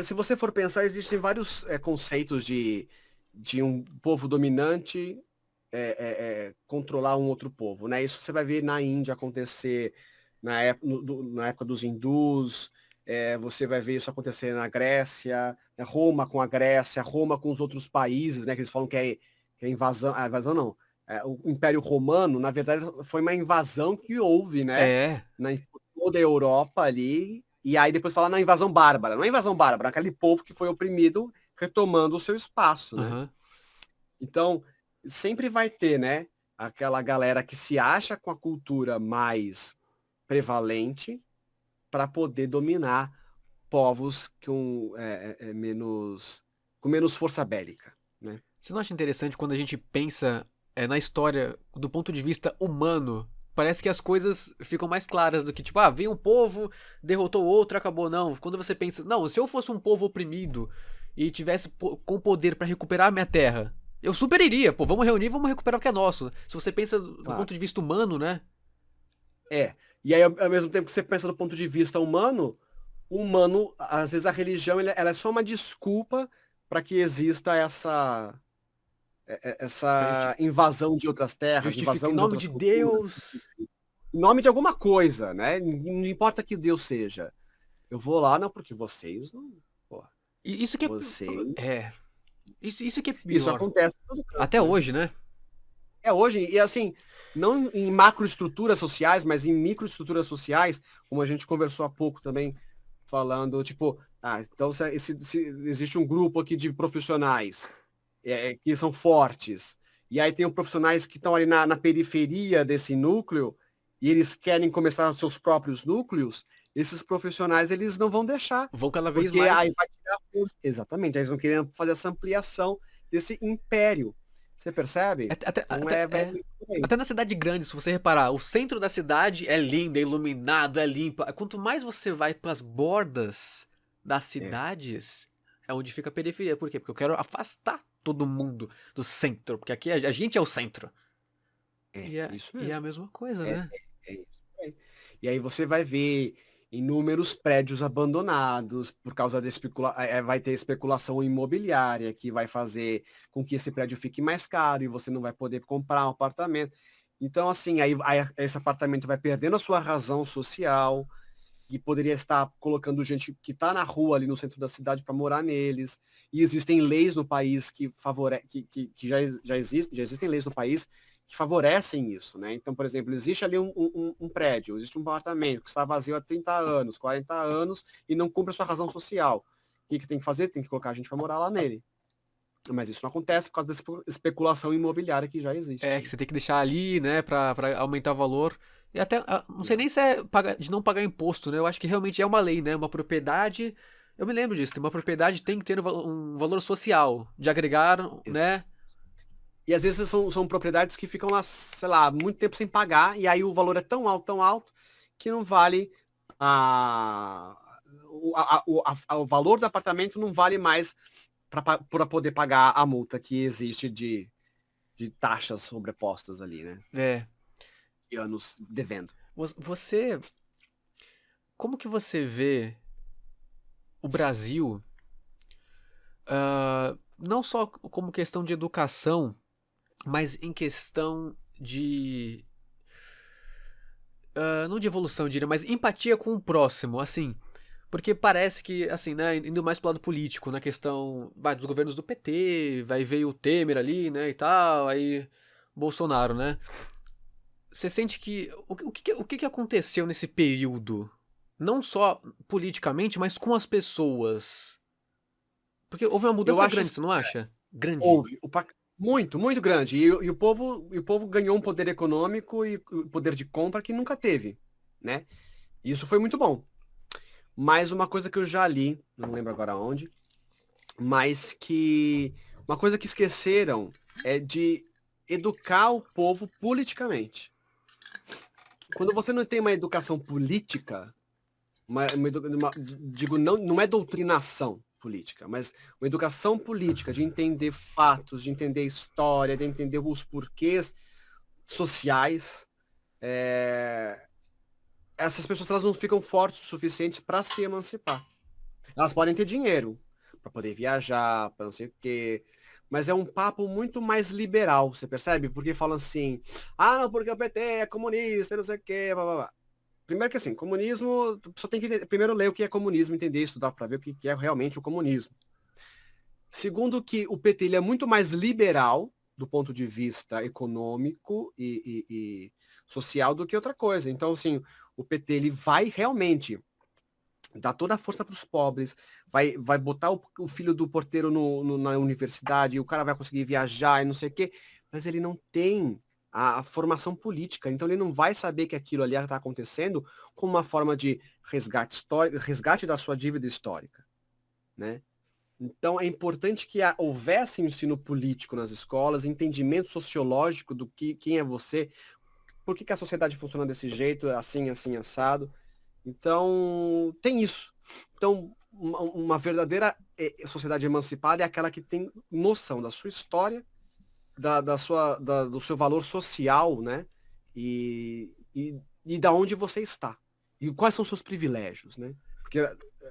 Se você for pensar, existem vários conceitos de um povo dominante controlar um outro povo, né? Isso você vai ver na Índia acontecer na época dos hindus, você vai ver isso acontecer na Grécia, né? Roma com a Grécia, Roma com os outros países, né? Que eles falam que é invasão, invasão não. O Império Romano, na verdade, foi uma invasão que houve, né? Em toda a Europa ali. E aí depois fala na invasão bárbara. Não é invasão bárbara, é aquele povo que foi oprimido retomando o seu espaço, né? Uhum. Então, sempre vai ter, né? Aquela galera que se acha com a cultura mais prevalente para poder dominar povos com menos força bélica, né? Você não acha interessante quando a gente pensa na história do ponto de vista humano? Parece que as coisas ficam mais claras do que, tipo, veio um povo, derrotou o outro, acabou. Não, quando você pensa, não, se eu fosse um povo oprimido e tivesse com poder pra recuperar a minha terra, eu super iria, pô, vamos reunir, vamos recuperar o que é nosso. Se você pensa do ponto de vista humano, né? E aí, ao mesmo tempo que você pensa do ponto de vista humano, às vezes a religião ela é só uma desculpa para que exista essa invasão de outras terras, Justifica invasão em de nome outras de culturas, Deus. em nome de alguma coisa, né? Não importa que Deus seja. Eu vou lá, não, porque vocês não. Porra, E isso que vocês... Isso que é pior. Isso acontece em todo canto, até né? hoje, né? Hoje, e assim, não em macroestruturas sociais, mas em microestruturas sociais, como a gente conversou há pouco também, falando, tipo, então se existe um grupo aqui de profissionais que são fortes, e aí tem profissionais que estão ali na periferia desse núcleo, e eles querem começar os seus próprios núcleos, esses profissionais, eles não vão deixar. Vão cada vez Porque mais. aí vai tirar força. Exatamente, aí eles vão querer fazer essa ampliação desse império. Você percebe? Até na cidade grande, se você reparar, o centro da cidade é lindo, é iluminado, é limpo. Quanto mais você vai pras bordas das cidades, é onde fica a periferia. Por quê? Porque eu quero afastar todo mundo do centro, porque aqui a gente é o centro. Isso mesmo. E é a mesma coisa, né? É isso aí. E aí você vai ver inúmeros prédios abandonados por causa da vai ter especulação imobiliária que vai fazer com que esse prédio fique mais caro e você não vai poder comprar um apartamento. Então, assim, aí esse apartamento vai perdendo a sua razão social e poderia estar colocando gente que está na rua ali no centro da cidade para morar neles. E existem leis no país que já existem leis no país que favorecem isso, né? Então, por exemplo, existe ali um prédio, existe um apartamento que está vazio há 30 anos, 40 anos e não cumpre a sua razão social. O que tem que fazer? Tem que colocar a gente para morar lá nele. Mas isso não acontece por causa dessa especulação imobiliária que já existe. É, que você tem que deixar ali, né, pra aumentar o valor. E até, não sei nem se é de não pagar imposto, né? Eu acho que realmente é uma lei, né? Uma propriedade. Eu me lembro disso, uma propriedade tem que ter um valor social, de agregar, né? E às vezes são propriedades que ficam lá, sei lá, muito tempo sem pagar, e aí o valor é tão alto, que não vale o valor do apartamento não vale mais para poder pagar a multa que existe de taxas sobrepostas ali, né? É. E anos devendo. Você. Como que você vê o Brasil, não só como questão de educação, mas em questão de. Não de evolução, eu diria, mas empatia com o próximo, assim. Porque parece que, assim, né, indo mais pro lado político, na questão, dos governos do PT, veio o Temer ali, né, e tal, aí Bolsonaro, né? Você sente que, o que aconteceu nesse período? Não só politicamente, mas com as pessoas. Porque houve uma mudança grande, você não acha? Grande. Houve. Muito grande. E o povo ganhou um poder econômico e poder de compra que nunca teve, né? E isso foi muito bom. Mas uma coisa que eu já li, não lembro agora onde, mas que uma coisa que esqueceram é de educar o povo politicamente. Quando você não tem uma educação política, digo, não é doutrinação política, mas uma educação política, de entender fatos, de entender história, de entender os porquês sociais, essas pessoas elas não ficam fortes o suficiente para se emancipar. Elas podem ter dinheiro para poder viajar, para não sei o quê, mas é um papo muito mais liberal, você percebe? Porque falam assim, não, porque o PT é comunista, não sei o quê, blá, blá, blá. Primeiro que assim, comunismo, só tem que primeiro ler o que é comunismo, entender, estudar para ver o que é realmente o comunismo. Segundo que o PT ele é muito mais liberal do ponto de vista econômico e social do que outra coisa. Então, assim, o PT ele vai realmente dar toda a força para os pobres, vai botar o filho do porteiro na universidade, e o cara vai conseguir viajar e não sei o quê, mas ele não tem a formação política, então ele não vai saber que aquilo ali está acontecendo como uma forma de resgate da sua dívida histórica, né? Então é importante que houvesse ensino político nas escolas, entendimento sociológico do quem é você, por que a sociedade funciona desse jeito, assim, assado. Então, tem isso. Então, uma verdadeira sociedade emancipada é aquela que tem noção da sua história, do seu valor social, né? E da onde você está. E quais são os seus privilégios, né? Porque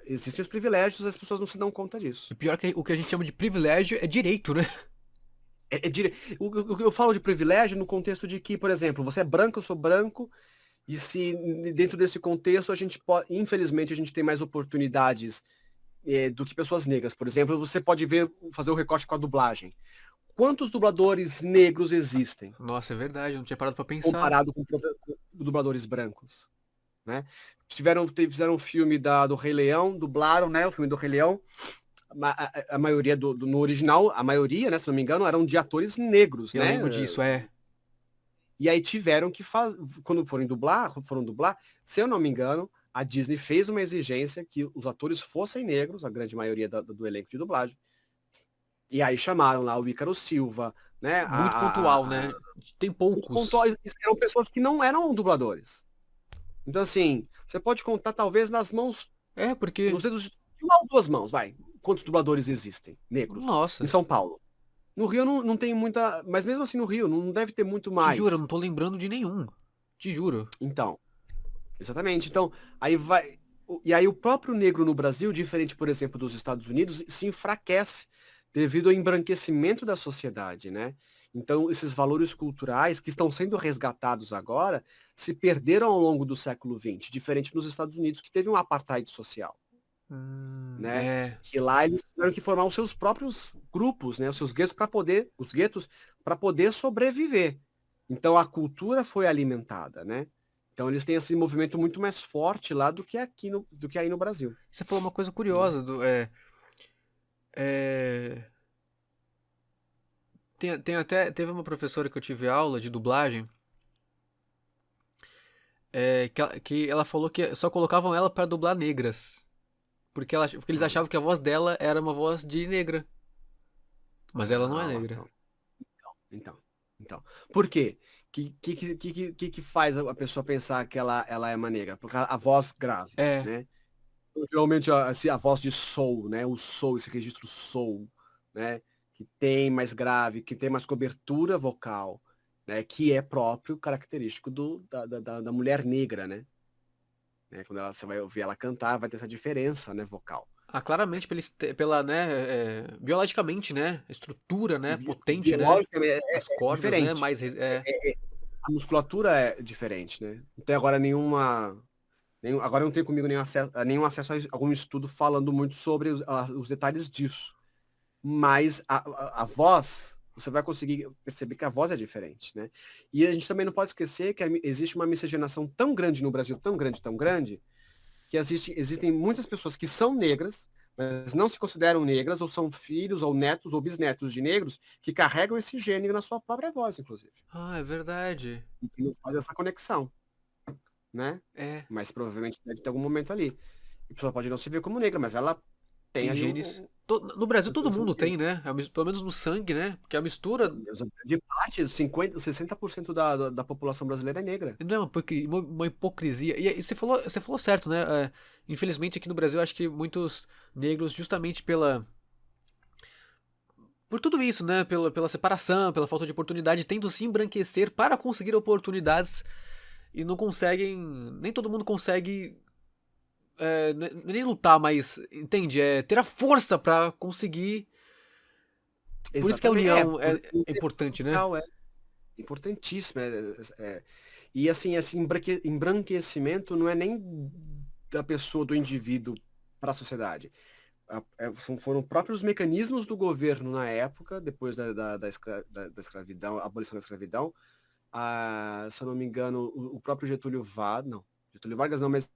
existem os privilégios, as pessoas não se dão conta disso. E pior que o que a gente chama de privilégio é direito, né? Eu falo de privilégio no contexto de que, por exemplo, você é branco, eu sou branco, e se dentro desse contexto a gente pode, infelizmente, a gente tem mais oportunidades do que pessoas negras. Por exemplo, você pode fazer o recorte com a dublagem. Quantos dubladores negros existem? Nossa, é verdade, eu não tinha parado pra pensar. Comparado com dubladores brancos, né? Fizeram um filme do Rei Leão, dublaram, né, o filme do Rei Leão. A maioria no original, a maioria, né, se não me engano, eram de atores negros, eu né? lembro disso, E aí tiveram que quando foram dublar, se eu não me engano, a Disney fez uma exigência que os atores fossem negros, a grande maioria do elenco de dublagem. E aí chamaram lá o Ícaro Silva, né? Muito pontual, né? Tem poucos. Pontuais, eram pessoas que não eram dubladores. Então, assim, você pode contar talvez nas mãos. Porque. Nos dedos de uma ou duas mãos, vai. Quantos dubladores existem negros? Nossa. Em São Paulo. No Rio não tem muita. Mas mesmo assim no Rio, não deve ter muito mais. Te juro, eu não tô lembrando de nenhum. Te juro. Então. Exatamente. Então, aí vai. E aí o próprio negro no Brasil, diferente, por exemplo, dos Estados Unidos, se enfraquece devido ao embranquecimento da sociedade, né? Então, esses valores culturais que estão sendo resgatados agora se perderam ao longo do século XX, diferente nos Estados Unidos, que teve um apartheid social, né? É. Que lá eles tiveram que formar os seus próprios grupos, né? Os seus guetos para poder sobreviver. Então a cultura foi alimentada, né? Então eles têm esse movimento muito mais forte lá do que do que aí no Brasil. Você falou uma coisa Né? curiosa é, teve uma professora que eu tive aula de dublagem, que ela falou que só colocavam ela pra dublar negras, porque eles Olha, achavam que a voz dela era uma voz de negra, mas ela não é não, negra. então, então. Por quê? Que faz a pessoa pensar que ela é uma negra? Porque a voz grave, É, né? Geralmente a voz de soul, né? O soul, esse registro soul, né? Que tem mais grave, que tem mais cobertura vocal, né? Que é próprio característico da mulher negra, né? Quando você vai ouvir ela cantar, vai ter essa diferença, né, vocal. claramente pela, né, biologicamente, né, estrutura, né, potente, né, Biologicamente as é cordas, né, diferente. é. A musculatura é diferente, né? Não tem agora agora não tem comigo nenhum acesso a algum estudo falando muito sobre os detalhes disso. Mas a voz, você vai conseguir perceber que a voz é diferente, né? E a gente também não pode esquecer que existe uma miscigenação tão grande no Brasil, tão grande, que existem muitas pessoas que são negras, mas não se consideram negras, ou são filhos, ou netos, ou bisnetos de negros, que carregam esse gene na sua própria voz, inclusive. Ah, é verdade. E que não faz essa conexão, né? É, Mas provavelmente deve ter algum momento ali. E a pessoa pode não se ver como negra, mas ela tem tem ali genes. No Brasil todo o mundo tem, né? Pelo menos no sangue, né? Porque a mistura de parte, 60% da população brasileira é negra. não é uma hipocrisia. E você falou certo, né? Infelizmente aqui no Brasil acho que muitos negros, justamente por tudo isso, né? Pela separação, pela falta de oportunidade, tentam se embranquecer para conseguir oportunidades e não conseguem. Nem todo mundo consegue. Nem lutar, mas entende? Ter a força pra conseguir. Por isso que a Exatamente. união é Porque importante, né? é importantíssimo. E assim, esse embranquecimento não é nem da pessoa, do indivíduo para a sociedade. Foram próprios mecanismos do governo na época, depois da escravidão, abolição da escravidão. Se eu não me engano, o próprio Getúlio Vargas não, mas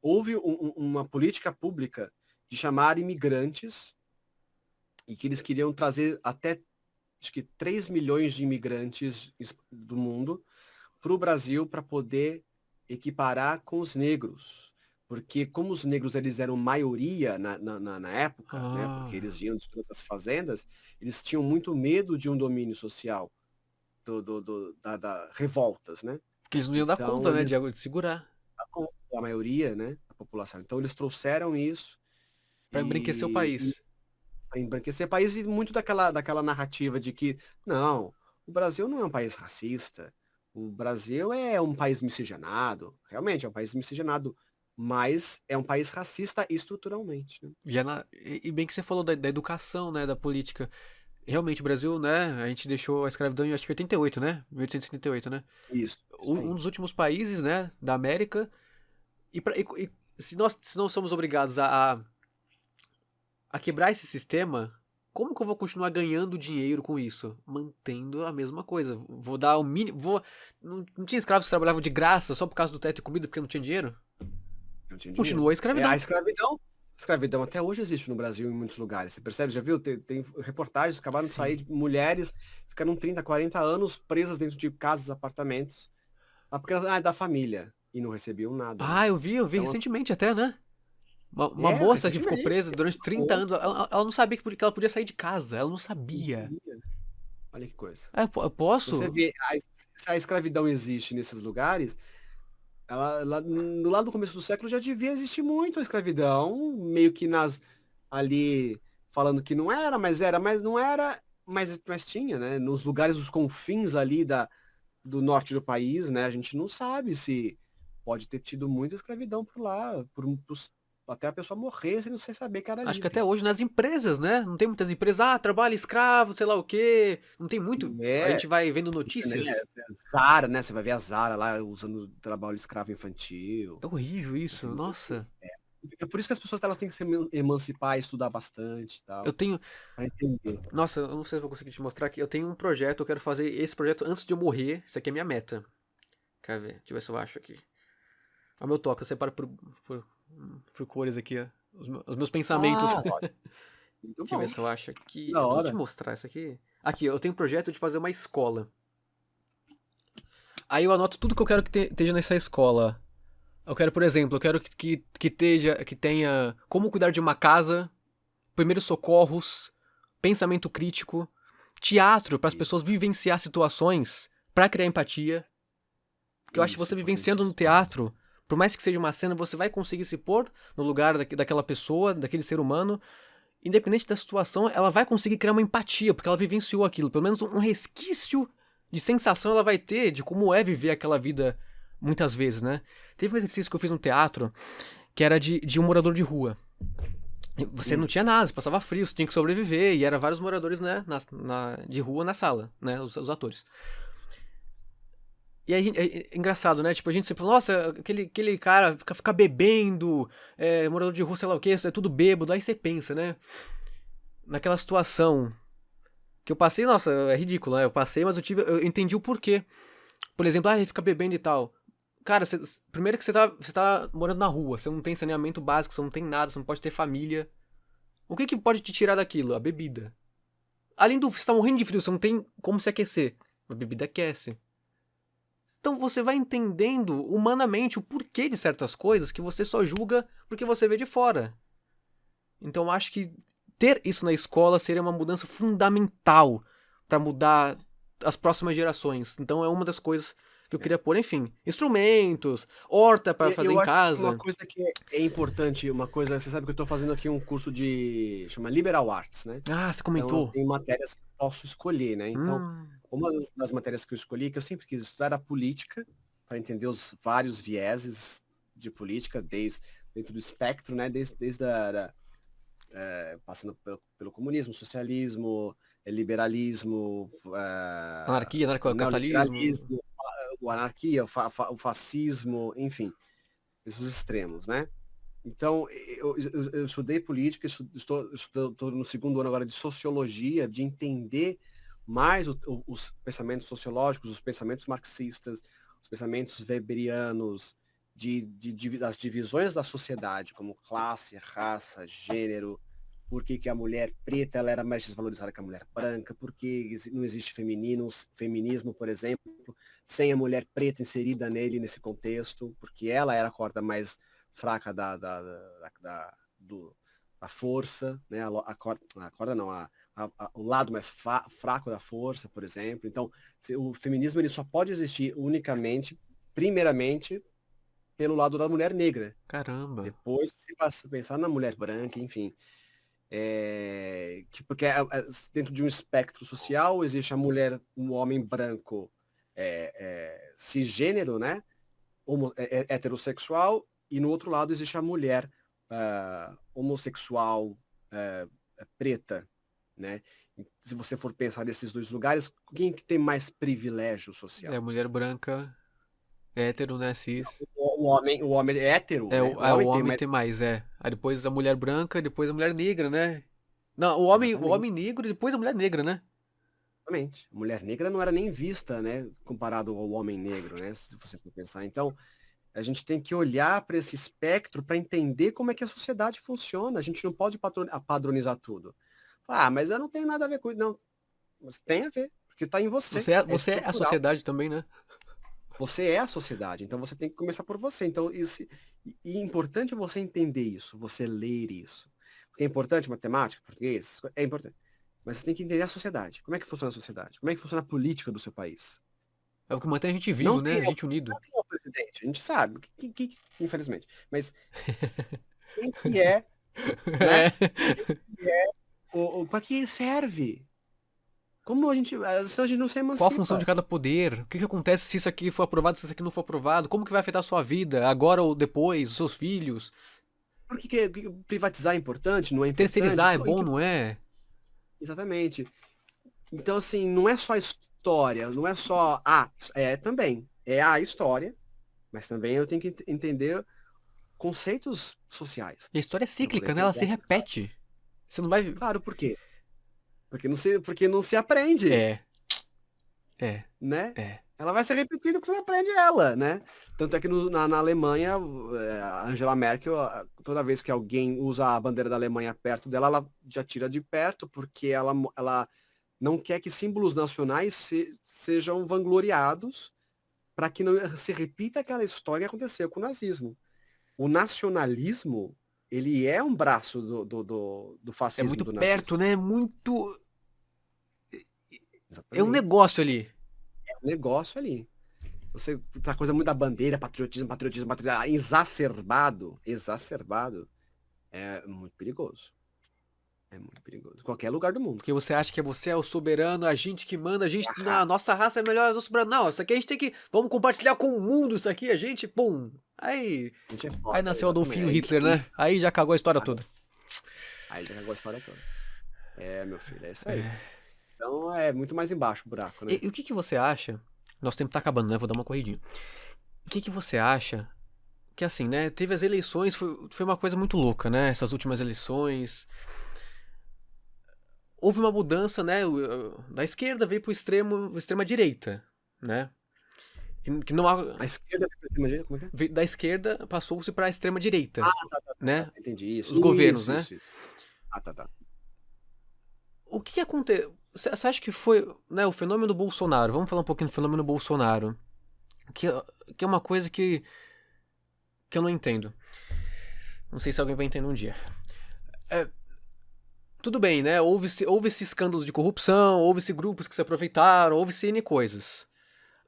houve uma política pública de chamar imigrantes e que eles queriam trazer até, acho que 3 milhões de imigrantes do mundo para o Brasil para poder equiparar com os negros. Porque como os negros eles eram maioria na época, né, porque Ah, eles vinham de todas as fazendas, eles tinham muito medo de um domínio social, revoltas, né? porque eles não iam dar Então conta, né? eles, De segurar. a maioria, né, da população. Então eles trouxeram isso Pra embranquecer o e país. para embranquecer o país, e muito daquela narrativa de que, não, o Brasil não é um país racista, o Brasil é um país miscigenado, realmente é um país miscigenado, mas é um país racista estruturalmente, né? E bem que você falou da educação, né? Da política. Realmente, o Brasil, né? A gente deixou a escravidão em acho que 88, né? 1878, né? Isso Um aí. dos últimos países, né? Da América. E se nós somos obrigados a quebrar esse sistema, como que eu vou continuar ganhando dinheiro com isso? Mantendo a mesma coisa. Vou dar o mínimo. Não tinha escravos que trabalhavam de graça só por causa do teto e comida porque não tinha dinheiro? Não tinha dinheiro. Continua a A escravidão. escravidão até hoje existe no Brasil em muitos lugares. Você percebe? Já viu? Tem reportagens que acabaram de sair Sim. de mulheres que ficaram 30, 40 anos presas dentro de casas, apartamentos, porque é da família e não recebiam nada, né? Ah, eu vi Então, recentemente até, né? Uma moça que ficou recentemente, presa durante 30 anos. Ela não sabia que ela podia sair de casa. Ela não não sabia. sabia. Olha que coisa. Eu Você posso? vê, se a escravidão existe nesses lugares, no lado do começo do século já devia existir muito a escravidão, meio que ali falando que não era, mas não era, mas tinha, né? Nos lugares, os confins ali do norte do país, né? A gente não sabe se pode ter tido muita escravidão por lá, até a pessoa morrer sem você saber que era Acho que livre. até hoje nas empresas, né? Não tem muitas empresas, trabalho escravo, sei lá o quê. Não tem muito. A É, gente vai vendo né? notícias. Zara, né? Você vai ver a Zara lá usando trabalho escravo infantil. É horrível Tem isso, muito assim. nossa. É por isso que as pessoas elas têm que se emancipar, estudar bastante e Eu tal, tenho. pra entender. Nossa, eu não sei se eu vou conseguir te mostrar aqui. Eu tenho um projeto, eu quero fazer esse projeto antes de eu morrer. Isso aqui é minha meta. Quer ver? Deixa eu ver se eu acho aqui. É o meu toque, eu separo por cores aqui, ó. Os meus pensamentos. Ah, ótimo. Muito Deixa eu ver bom. se eu acho aqui. Da Eu preciso te hora. mostrar isso aqui. Aqui, eu tenho um projeto de fazer uma escola. Aí eu anoto tudo que eu quero que esteja nessa escola. Eu quero, por exemplo, eu quero que tenha como cuidar de uma casa, primeiros socorros, pensamento crítico, teatro para as pessoas vivenciar situações para criar empatia. Porque eu acho que Isso, você vivenciando no importantíssimo. teatro, por mais que seja uma cena, você vai conseguir se pôr no lugar daquela pessoa, daquele ser humano. Independente da situação, ela vai conseguir criar uma empatia, porque ela vivenciou aquilo. Pelo menos um resquício de sensação ela vai ter de como é viver aquela vida muitas vezes, né? Teve um exercício que eu fiz no teatro que era de um morador de rua. Você não tinha nada, você passava frio, você tinha que sobreviver, e era vários moradores, né, de rua na sala, né, os atores. E aí, é engraçado, né? Tipo, a gente sempre fala, nossa, aquele cara fica bebendo, morador de rua, sei lá o que, é tudo bêbado. Aí você pensa, né? Naquela situação que eu passei, nossa, é ridículo, né? Eu passei, mas eu entendi o porquê. Por exemplo, ele fica bebendo e tal. Cara, primeiro que você tá morando na rua, você não tem saneamento básico, você não tem nada, você não pode ter família. O que pode te tirar daquilo? A bebida. Além do você tá morrendo de frio, você não tem como se aquecer. A bebida aquece. Então você vai entendendo humanamente o porquê de certas coisas que você só julga porque você vê de fora. Então eu acho que ter isso na escola seria uma mudança fundamental para mudar as próximas gerações. Então é uma das coisas que eu queria pôr, enfim, instrumentos, horta para fazer em Eu acho que uma casa. coisa que é importante, você sabe que eu estou fazendo aqui um curso chama Liberal Arts, né? Ah, você Então eu comentou. tenho matérias que eu posso escolher, né? Então, Hum, uma das matérias que eu escolhi, que eu sempre quis estudar, era política, para entender os vários vieses de política, dentro do espectro, né? Desde passando pelo comunismo, socialismo, liberalismo, anarquia, o anarcocapitalismo. neoliberalismo, a anarquia, o fascismo, enfim, esses extremos, né? Então, eu estudei política, estou no segundo ano agora de sociologia, de entender mais os pensamentos sociológicos, os pensamentos marxistas, os pensamentos weberianos, das divisões da sociedade, como classe, raça, gênero, por que a mulher preta ela era mais desvalorizada que a mulher branca, por que não existe feminismo, por exemplo, sem a mulher preta inserida nesse contexto, porque ela era a corda mais fraca da força, né? A corda não, o lado mais fraco da força, por exemplo. Então, o feminismo ele só pode existir unicamente, primeiramente, pelo lado da mulher negra. Caramba. Depois, se pensar na mulher branca, enfim. Porque dentro de um espectro social existe a mulher, um homem branco cisgênero, né? Heterossexual, e no outro lado existe a mulher homossexual preta, né? Se você for pensar nesses dois lugares, quem que tem mais privilégio social? Mulher branca, hétero, né, cis. O homem é hétero, né? O O homem tem homem mais. tem mais, é. Aí depois a mulher branca, depois a mulher negra, né? Não, o Exatamente. homem negro e depois a mulher negra, né? Exatamente. A mulher negra não era nem vista, né? Comparado ao homem negro, né? Se você for pensar. Então, a gente tem que olhar para esse espectro para entender como é que a sociedade funciona. A gente não pode padronizar tudo. Mas eu não tenho nada a ver com isso. Não, mas tem a ver, porque está em você. É Você é a estrutural. sociedade também, né? Você é a sociedade, então você tem que começar por você. Então, é importante você entender isso, você ler isso. Porque é importante matemática, português, é importante. Mas você tem que entender a sociedade. Como é que funciona a sociedade? Como é que funciona a política do seu país? É o que mantém a gente Não vivo, né? quem A é, gente unido. não quem é o presidente, a gente sabe, infelizmente. Mas quem que é, né? É. Para que serve? Como a gente, senão a gente não se Qual a função de emancipa. cada poder? O que que acontece se isso aqui for aprovado, se isso aqui não for aprovado? Como que vai afetar a sua vida, agora ou depois, os seus filhos? Por que privatizar é importante? Não é importante? Terceirizar é bom, não é? Exatamente. Então, assim, não é só história, não é só também. É a história, mas também eu tenho que entender conceitos sociais. E a história é Pra poder cíclica, né? Ela se entender. repete. Você não vai. Claro, por quê? Porque não se aprende, É, é, né? é. Ela vai se repetindo porque você não aprende ela, né? Tanto é que na Alemanha, a Angela Merkel, toda vez que alguém usa a bandeira da Alemanha perto dela, ela já tira de perto, porque ela não quer que símbolos nacionais sejam vangloriados para que não se repita aquela história que aconteceu com o nazismo. O nacionalismo, ele é um braço do É fascismo, muito do perto, nazismo. né? Muito. É um Exatamente. negócio ali. É um negócio ali. Você tá coisa muito da bandeira, patriotismo, patriotismo, patriotismo, exacerbado, é muito perigoso. É muito perigoso. Em qualquer lugar do mundo. Porque você acha que você é o soberano, a gente que manda, a gente. A Não, a raça. nossa raça é melhor, o soberano. Não, isso aqui a gente tem que. Vamos compartilhar com o mundo isso aqui, a gente. Pum. Aí. A gente é Aí foda, nasceu exatamente. Adolfinho Hitler, né? Aí já cagou a história toda. Aí já cagou a história toda. É, meu filho, é isso aí. É. Então é muito mais embaixo o buraco, né? E o que que você acha? Nosso tempo tá acabando, né? Vou dar uma corridinha. O que que você acha? Que assim, né? Teve as eleições, foi uma coisa muito louca, né? Essas últimas eleições. Houve uma mudança, né? Da esquerda veio pro extrema direita, né? Que não há, A esquerda, imagina como é que é? da esquerda passou-se pra extrema direita, né? Entendi isso. Os governos, Isso, né? isso. Tá. O que que aconteceu? Você acha que foi, né, o fenômeno Bolsonaro? Vamos falar um pouquinho do fenômeno Bolsonaro, que, que é uma coisa que eu não entendo. Não sei se alguém vai entender um dia. Tudo bem, né? Houve-se escândalos de corrupção, houve-se grupos que se aproveitaram, houve-se N coisas.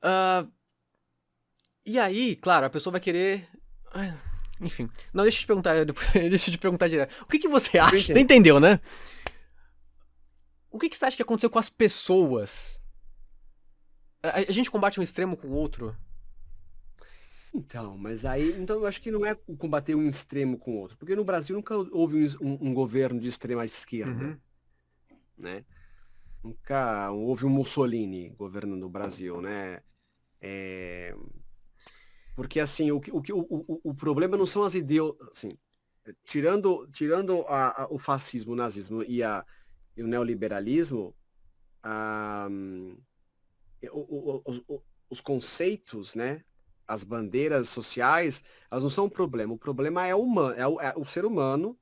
Ah, e aí, claro, a pessoa vai querer. Ai, enfim. Não, deixa eu te perguntar. Deixa eu te perguntar direto. O que que você acha? entendo. Você entendeu, né? O que que você acha que aconteceu com as pessoas? A gente combate um extremo com o outro? Então, mas aí, então eu acho que não é combater um extremo com o outro, porque no Brasil nunca houve um governo de extrema esquerda, Uhum. né? Nunca houve um Mussolini governando o Brasil, né? Porque assim, o problema não são as ideologias, assim, tirando o fascismo, o nazismo e o neoliberalismo, ah, os conceitos, né? As bandeiras sociais, elas não são um problema. O problema é o ser humano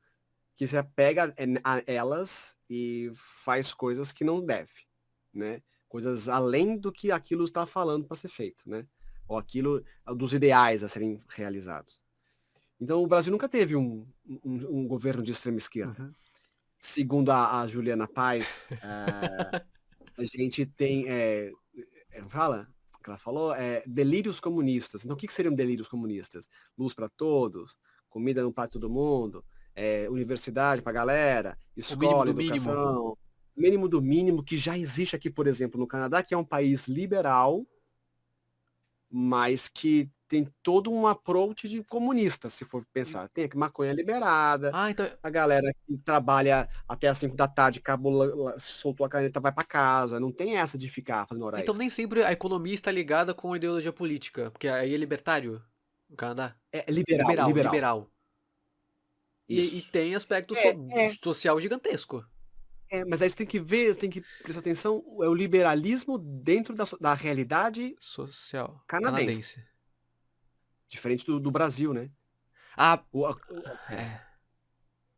que se apega a elas e faz coisas que não deve, né? Coisas além do que aquilo está falando para ser feito, né? Ou aquilo dos ideais a serem realizados. Então o Brasil nunca teve um governo de extrema esquerda. Uhum. Segundo a Juliana Paes, a gente tem, fala? Que ela falou, delírios comunistas. Então, o que seriam delírios comunistas? Luz para todos, comida no prato todo mundo, universidade para galera, O mínimo escola, do mínimo. educação, mínimo do mínimo, que já existe aqui, por exemplo, no Canadá, que é um país liberal, mas que tem todo um approach de comunista, se for pensar. Tem aqui maconha liberada, Ah, então, a galera que trabalha até às 5 da tarde, soltou a caneta, vai para casa. Não tem essa de ficar fazendo hora então extra. nem sempre a economia está ligada com a ideologia política, porque aí é libertário no Canadá. É liberal. Liberal. E Isso. tem aspecto É. social gigantesco. Mas aí você tem que ver, você tem que prestar atenção, é o liberalismo dentro da realidade Social. canadense. Diferente do Brasil, né? Ah,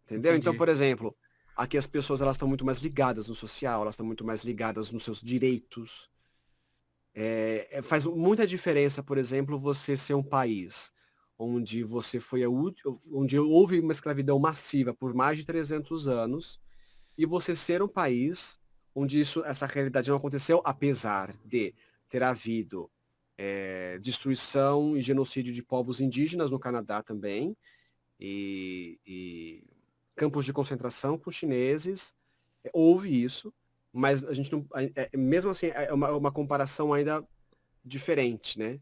Entendeu? Então, entendi. por exemplo, aqui as pessoas elas estão muito mais ligadas no social, elas estão muito mais ligadas nos seus direitos. Faz muita diferença, por exemplo, você ser um país onde você foi onde houve uma escravidão massiva por mais de 300 anos, e você ser um país onde essa realidade não aconteceu, apesar de ter havido destruição e genocídio de povos indígenas no Canadá também, e campos de concentração com chineses, houve isso, mas a gente não, mesmo assim, é uma comparação ainda diferente, né?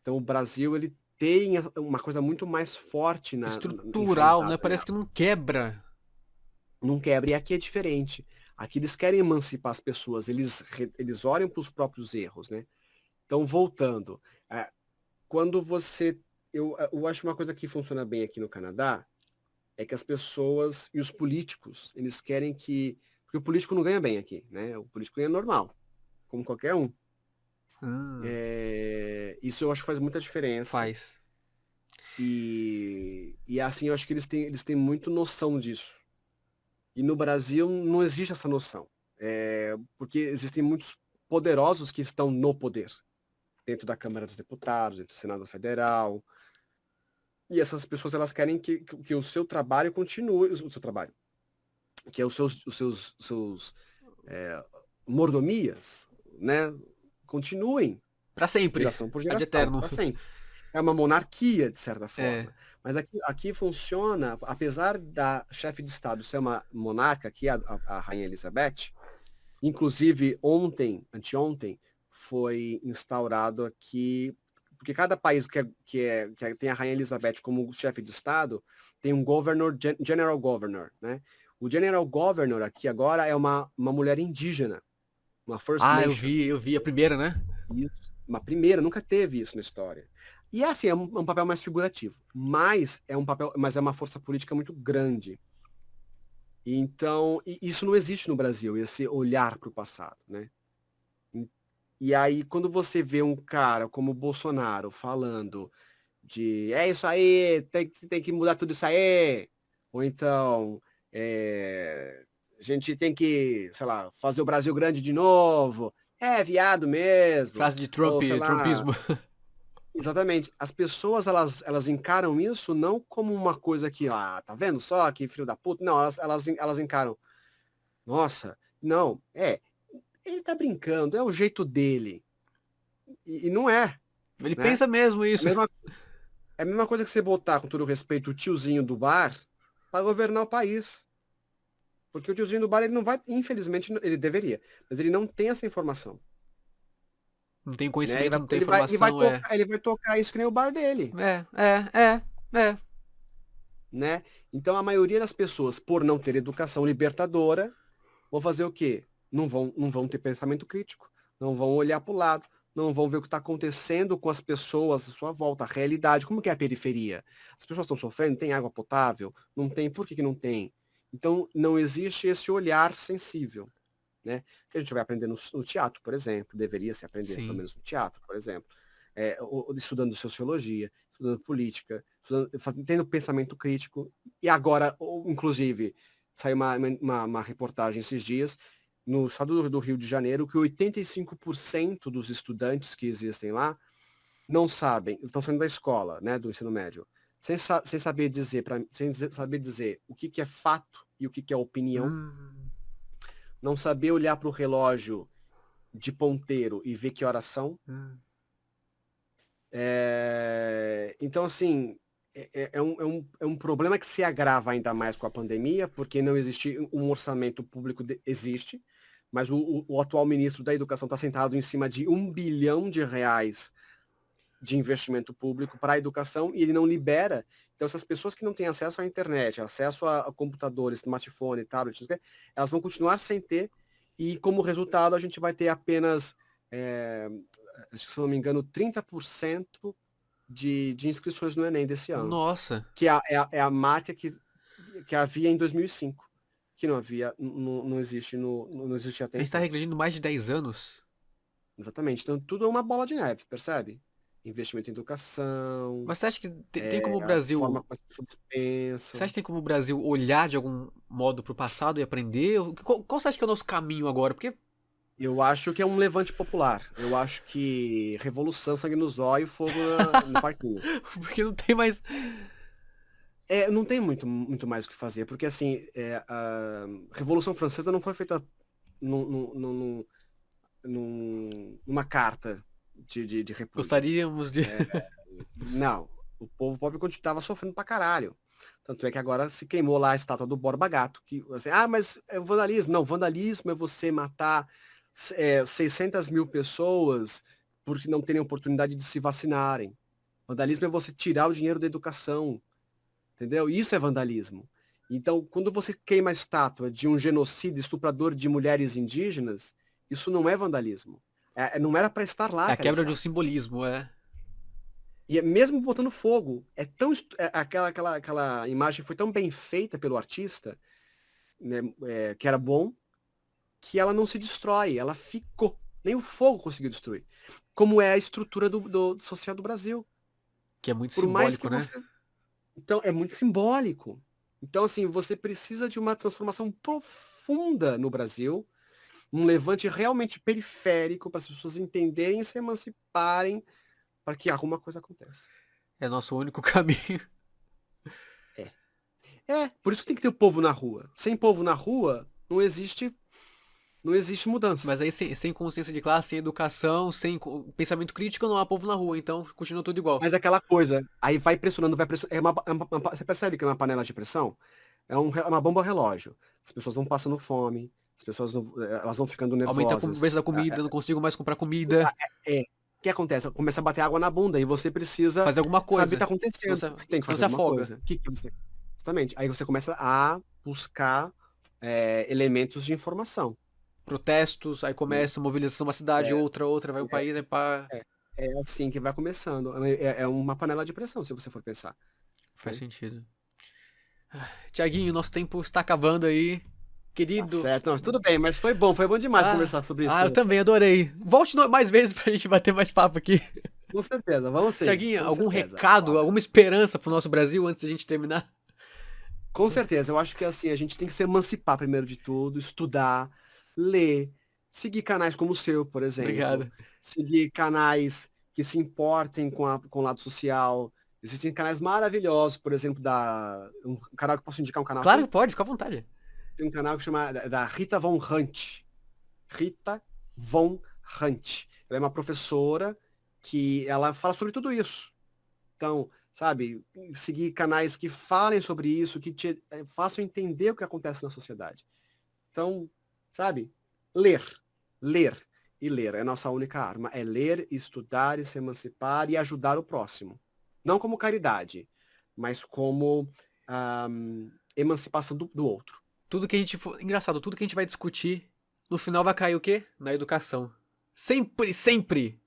Então o Brasil, ele tem uma coisa muito mais forte Estrutural, né? enraizada Parece nela. que não quebra. Não quebra. E aqui é diferente. Aqui eles querem emancipar as pessoas, eles olham para os próprios erros, né? Então, voltando, quando você. Eu acho uma coisa que funciona bem aqui no Canadá é que as pessoas e os políticos, eles querem que. Porque o político não ganha bem aqui, né? O político ganha normal, como qualquer um. Hum, Isso eu acho que faz muita diferença. faz. E assim, eu acho que eles têm muito noção disso. E no Brasil não existe essa noção. Porque existem muitos poderosos que estão no poder, dentro da Câmara dos Deputados, dentro do Senado Federal. E essas pessoas, elas querem que o seu trabalho continue, o seu trabalho, que é os seus mordomias, né, continuem, Pra sempre. geração por Ad geração, eterno. para sempre. É uma monarquia, de certa É. forma. Mas aqui funciona, apesar da chefe de Estado ser uma monarca, que é a Rainha Elizabeth, inclusive anteontem, foi instaurado aqui, porque cada país que tem a Rainha Elizabeth como chefe de Estado, tem um General Governor, né? O General Governor aqui agora é uma mulher indígena, uma First Ah, Nation. eu vi a primeira, né? Isso. Uma primeira, nunca teve isso na história. E assim, é um papel mais figurativo, mas é uma força política muito grande. Então, isso não existe no Brasil, esse olhar para o passado, né? E aí, quando você vê um cara como o Bolsonaro falando é isso aí, tem que mudar tudo isso aí, ou então, a gente tem que, sei lá, fazer o Brasil grande de novo, viado mesmo, Frase de ou sei lá, Trumpismo. exatamente. As pessoas, elas encaram isso não como uma coisa que, tá vendo só, que filho da puta, não, elas encaram, nossa, não, ele tá brincando, é o jeito dele. E não é, Ele né? pensa mesmo É a isso. mesma, é a mesma coisa que você botar, com todo respeito, o tiozinho do bar para governar o país. Porque o tiozinho do bar, ele não vai, infelizmente, ele deveria, mas ele não tem essa informação. Não tem Né? Ele conhecimento, vai, não tem ele vai, ele vai informação, é. tocar, ele vai tocar isso que nem o bar dele. É. Né? Então a maioria das pessoas, por não ter educação libertadora, vão fazer o quê? Não vão ter pensamento crítico, não vão olhar para o lado, não vão ver o que está acontecendo com as pessoas à sua volta, a realidade. Como que é a periferia? As pessoas estão sofrendo, tem água potável? Não tem, por que não tem? Então não existe esse olhar sensível, né? Que a gente vai aprender no teatro, por exemplo, deveria se aprender pelo Sim. menos no teatro, por exemplo, estudando sociologia, estudando política, tendo pensamento crítico. E agora, inclusive, saiu uma reportagem esses dias no estado do Rio de Janeiro que 85% dos estudantes que existem lá não sabem, estão saindo da escola, né, do ensino médio, sem saber dizer o que é fato e o que é opinião, não saber olhar para o relógio de ponteiro e ver que horas são. Então, assim, é um problema que se agrava ainda mais com a pandemia, porque não existe um orçamento público, existe, mas o atual ministro da Educação está sentado em cima de R$ 1 bilhão de investimento público para a educação e ele não libera. Então, essas pessoas que não têm acesso à internet, acesso a computadores, smartphone, tablet, elas vão continuar sem ter e, como resultado, a gente vai ter apenas, se não me engano, 30% de inscrições no Enem desse ano. Nossa. Que é a marca que havia em 2005. Que não havia, não existe não existia até A gente tá então. regredindo mais de 10 anos. Exatamente. Então tudo é uma bola de neve, percebe? Investimento em educação, Mas você acha que tem como o a forma Brasil. como as pessoas Você acha pensam. que tem como o Brasil olhar de algum modo pro passado e aprender? Qual você acha que é o nosso caminho agora? Porque. Eu acho que é um levante popular. Eu acho que revolução, sangue nos olhos, fogo no parquinho. Porque não tem mais. Não tem muito mais o que fazer, porque assim, a Revolução Francesa não foi feita numa carta de repúdio. Gostaríamos de. Não, o povo pobre estava sofrendo pra caralho. Tanto é que agora se queimou lá a estátua do Borba Gato, que assim, mas é vandalismo. Não, vandalismo é você matar 600 mil pessoas porque não terem oportunidade de se vacinarem. Vandalismo é você tirar o dinheiro da educação, entendeu? Isso é vandalismo. Então, quando você queima a estátua de um genocida estuprador de mulheres indígenas, isso não é vandalismo. Não era para estar lá. É a quebra de um estátua. simbolismo, E mesmo botando fogo, aquela imagem foi tão bem feita pelo artista, né, que era bom, que ela não se destrói, ela ficou. Nem o fogo conseguiu destruir. Como é a estrutura do social do Brasil. Que é muito Por mais simbólico, que né? você... Então, é muito simbólico. Então, assim, você precisa de uma transformação profunda no Brasil, um levante realmente periférico para as pessoas entenderem e se emanciparem para que alguma coisa aconteça. É nosso único caminho. Por isso que tem que ter o povo na rua. Sem povo na rua, não existe mudança. Mas aí sem consciência de classe, sem educação, sem pensamento crítico, não há povo na rua, então continua tudo igual. Mas é aquela coisa, aí vai pressionando. Você percebe que é uma panela de pressão? É uma bomba relógio. As pessoas vão passando fome, as pessoas elas vão ficando Aumenta nervosas. o preço da comida, não consigo mais comprar comida. O que acontece? Começa a bater água na bunda e você precisa Fazer alguma coisa. saber o que está acontecendo. Senão Tem que senão fazer você alguma afoga. coisa. Exatamente. Aí você começa a buscar elementos de informação. Protestos, aí começa mobilização uma cidade, outra, vai um país, aí pá. É assim que vai começando. É uma panela de pressão, se você for pensar. Faz sentido. Tiaguinho, nosso tempo está acabando aí. Querido. Tá certo, não, tudo bem, mas foi bom demais conversar sobre isso. Eu também adorei. Volte mais vezes pra gente bater mais papo aqui. Com certeza, vamos sim. Tiaguinho, algum recado, alguma esperança pro nosso Brasil antes da gente terminar? Com certeza, eu acho que assim, a gente tem que se emancipar primeiro de tudo, estudar, ler, seguir canais como o seu, por exemplo. Obrigado. Seguir canais que se importem com o lado social. Existem canais maravilhosos, por exemplo, um canal que posso indicar um canal? Claro aqui? que pode, fica à vontade. Tem um canal que chama da Rita Von Hunt. Rita Von Hunt. Ela é uma professora que ela fala sobre tudo isso. Então, sabe, seguir canais que falem sobre isso, que te façam entender o que acontece na sociedade. Então, sabe, ler. E ler é a nossa única arma. É ler, estudar e se emancipar e ajudar o próximo. Não como caridade, mas como emancipação do outro. Tudo que a gente for... Engraçado, tudo que a gente vai discutir, no final vai cair o quê? Na educação. Sempre!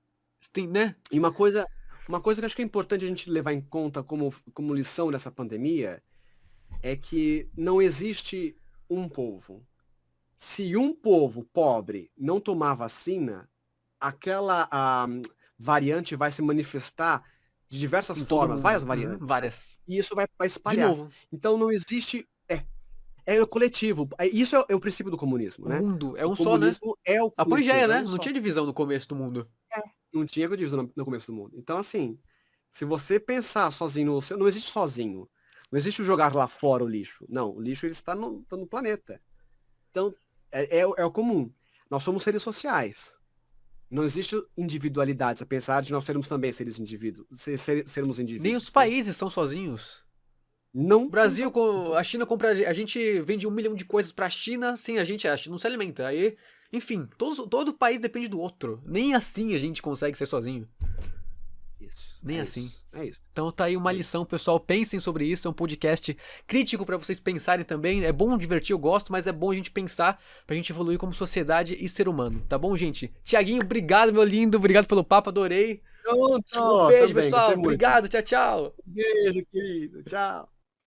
Tem, né? E uma coisa que eu acho que é importante a gente levar em conta como lição dessa pandemia é que não existe um povo. Se um povo pobre não tomar vacina, aquela variante vai se manifestar de diversas formas, várias variantes. Várias. E isso vai espalhar. De novo. Então não existe... É o coletivo. Isso é o princípio do comunismo, né? O mundo é um o só, né? É o A Pangeia, né? não Não tinha divisão no começo do mundo. Não tinha divisão no começo do mundo. Então, assim, se você pensar sozinho, não existe sozinho. Não existe jogar lá fora o lixo. Não, o lixo ele está no planeta. Então, é o comum. Nós somos seres sociais. Não existe individualidades, apesar de nós sermos também sermos indivíduos. Nem os países são sozinhos. Não. O Brasil, a China compra... A gente vende 1 milhão de coisas pra China, sem a China não se alimenta. Aí, enfim, todo país depende do outro. Nem assim a gente consegue ser sozinho. Isso. Nem assim. É isso. Então tá aí uma lição, pessoal. Pensem sobre isso. É um podcast crítico pra vocês pensarem também. É bom divertir, eu gosto, mas é bom a gente pensar pra gente evoluir como sociedade e ser humano. Tá bom, gente? Tiaguinho, obrigado, meu lindo. Obrigado pelo papo, adorei. Um beijo, pessoal. Obrigado, tchau. Beijo, querido. Tchau.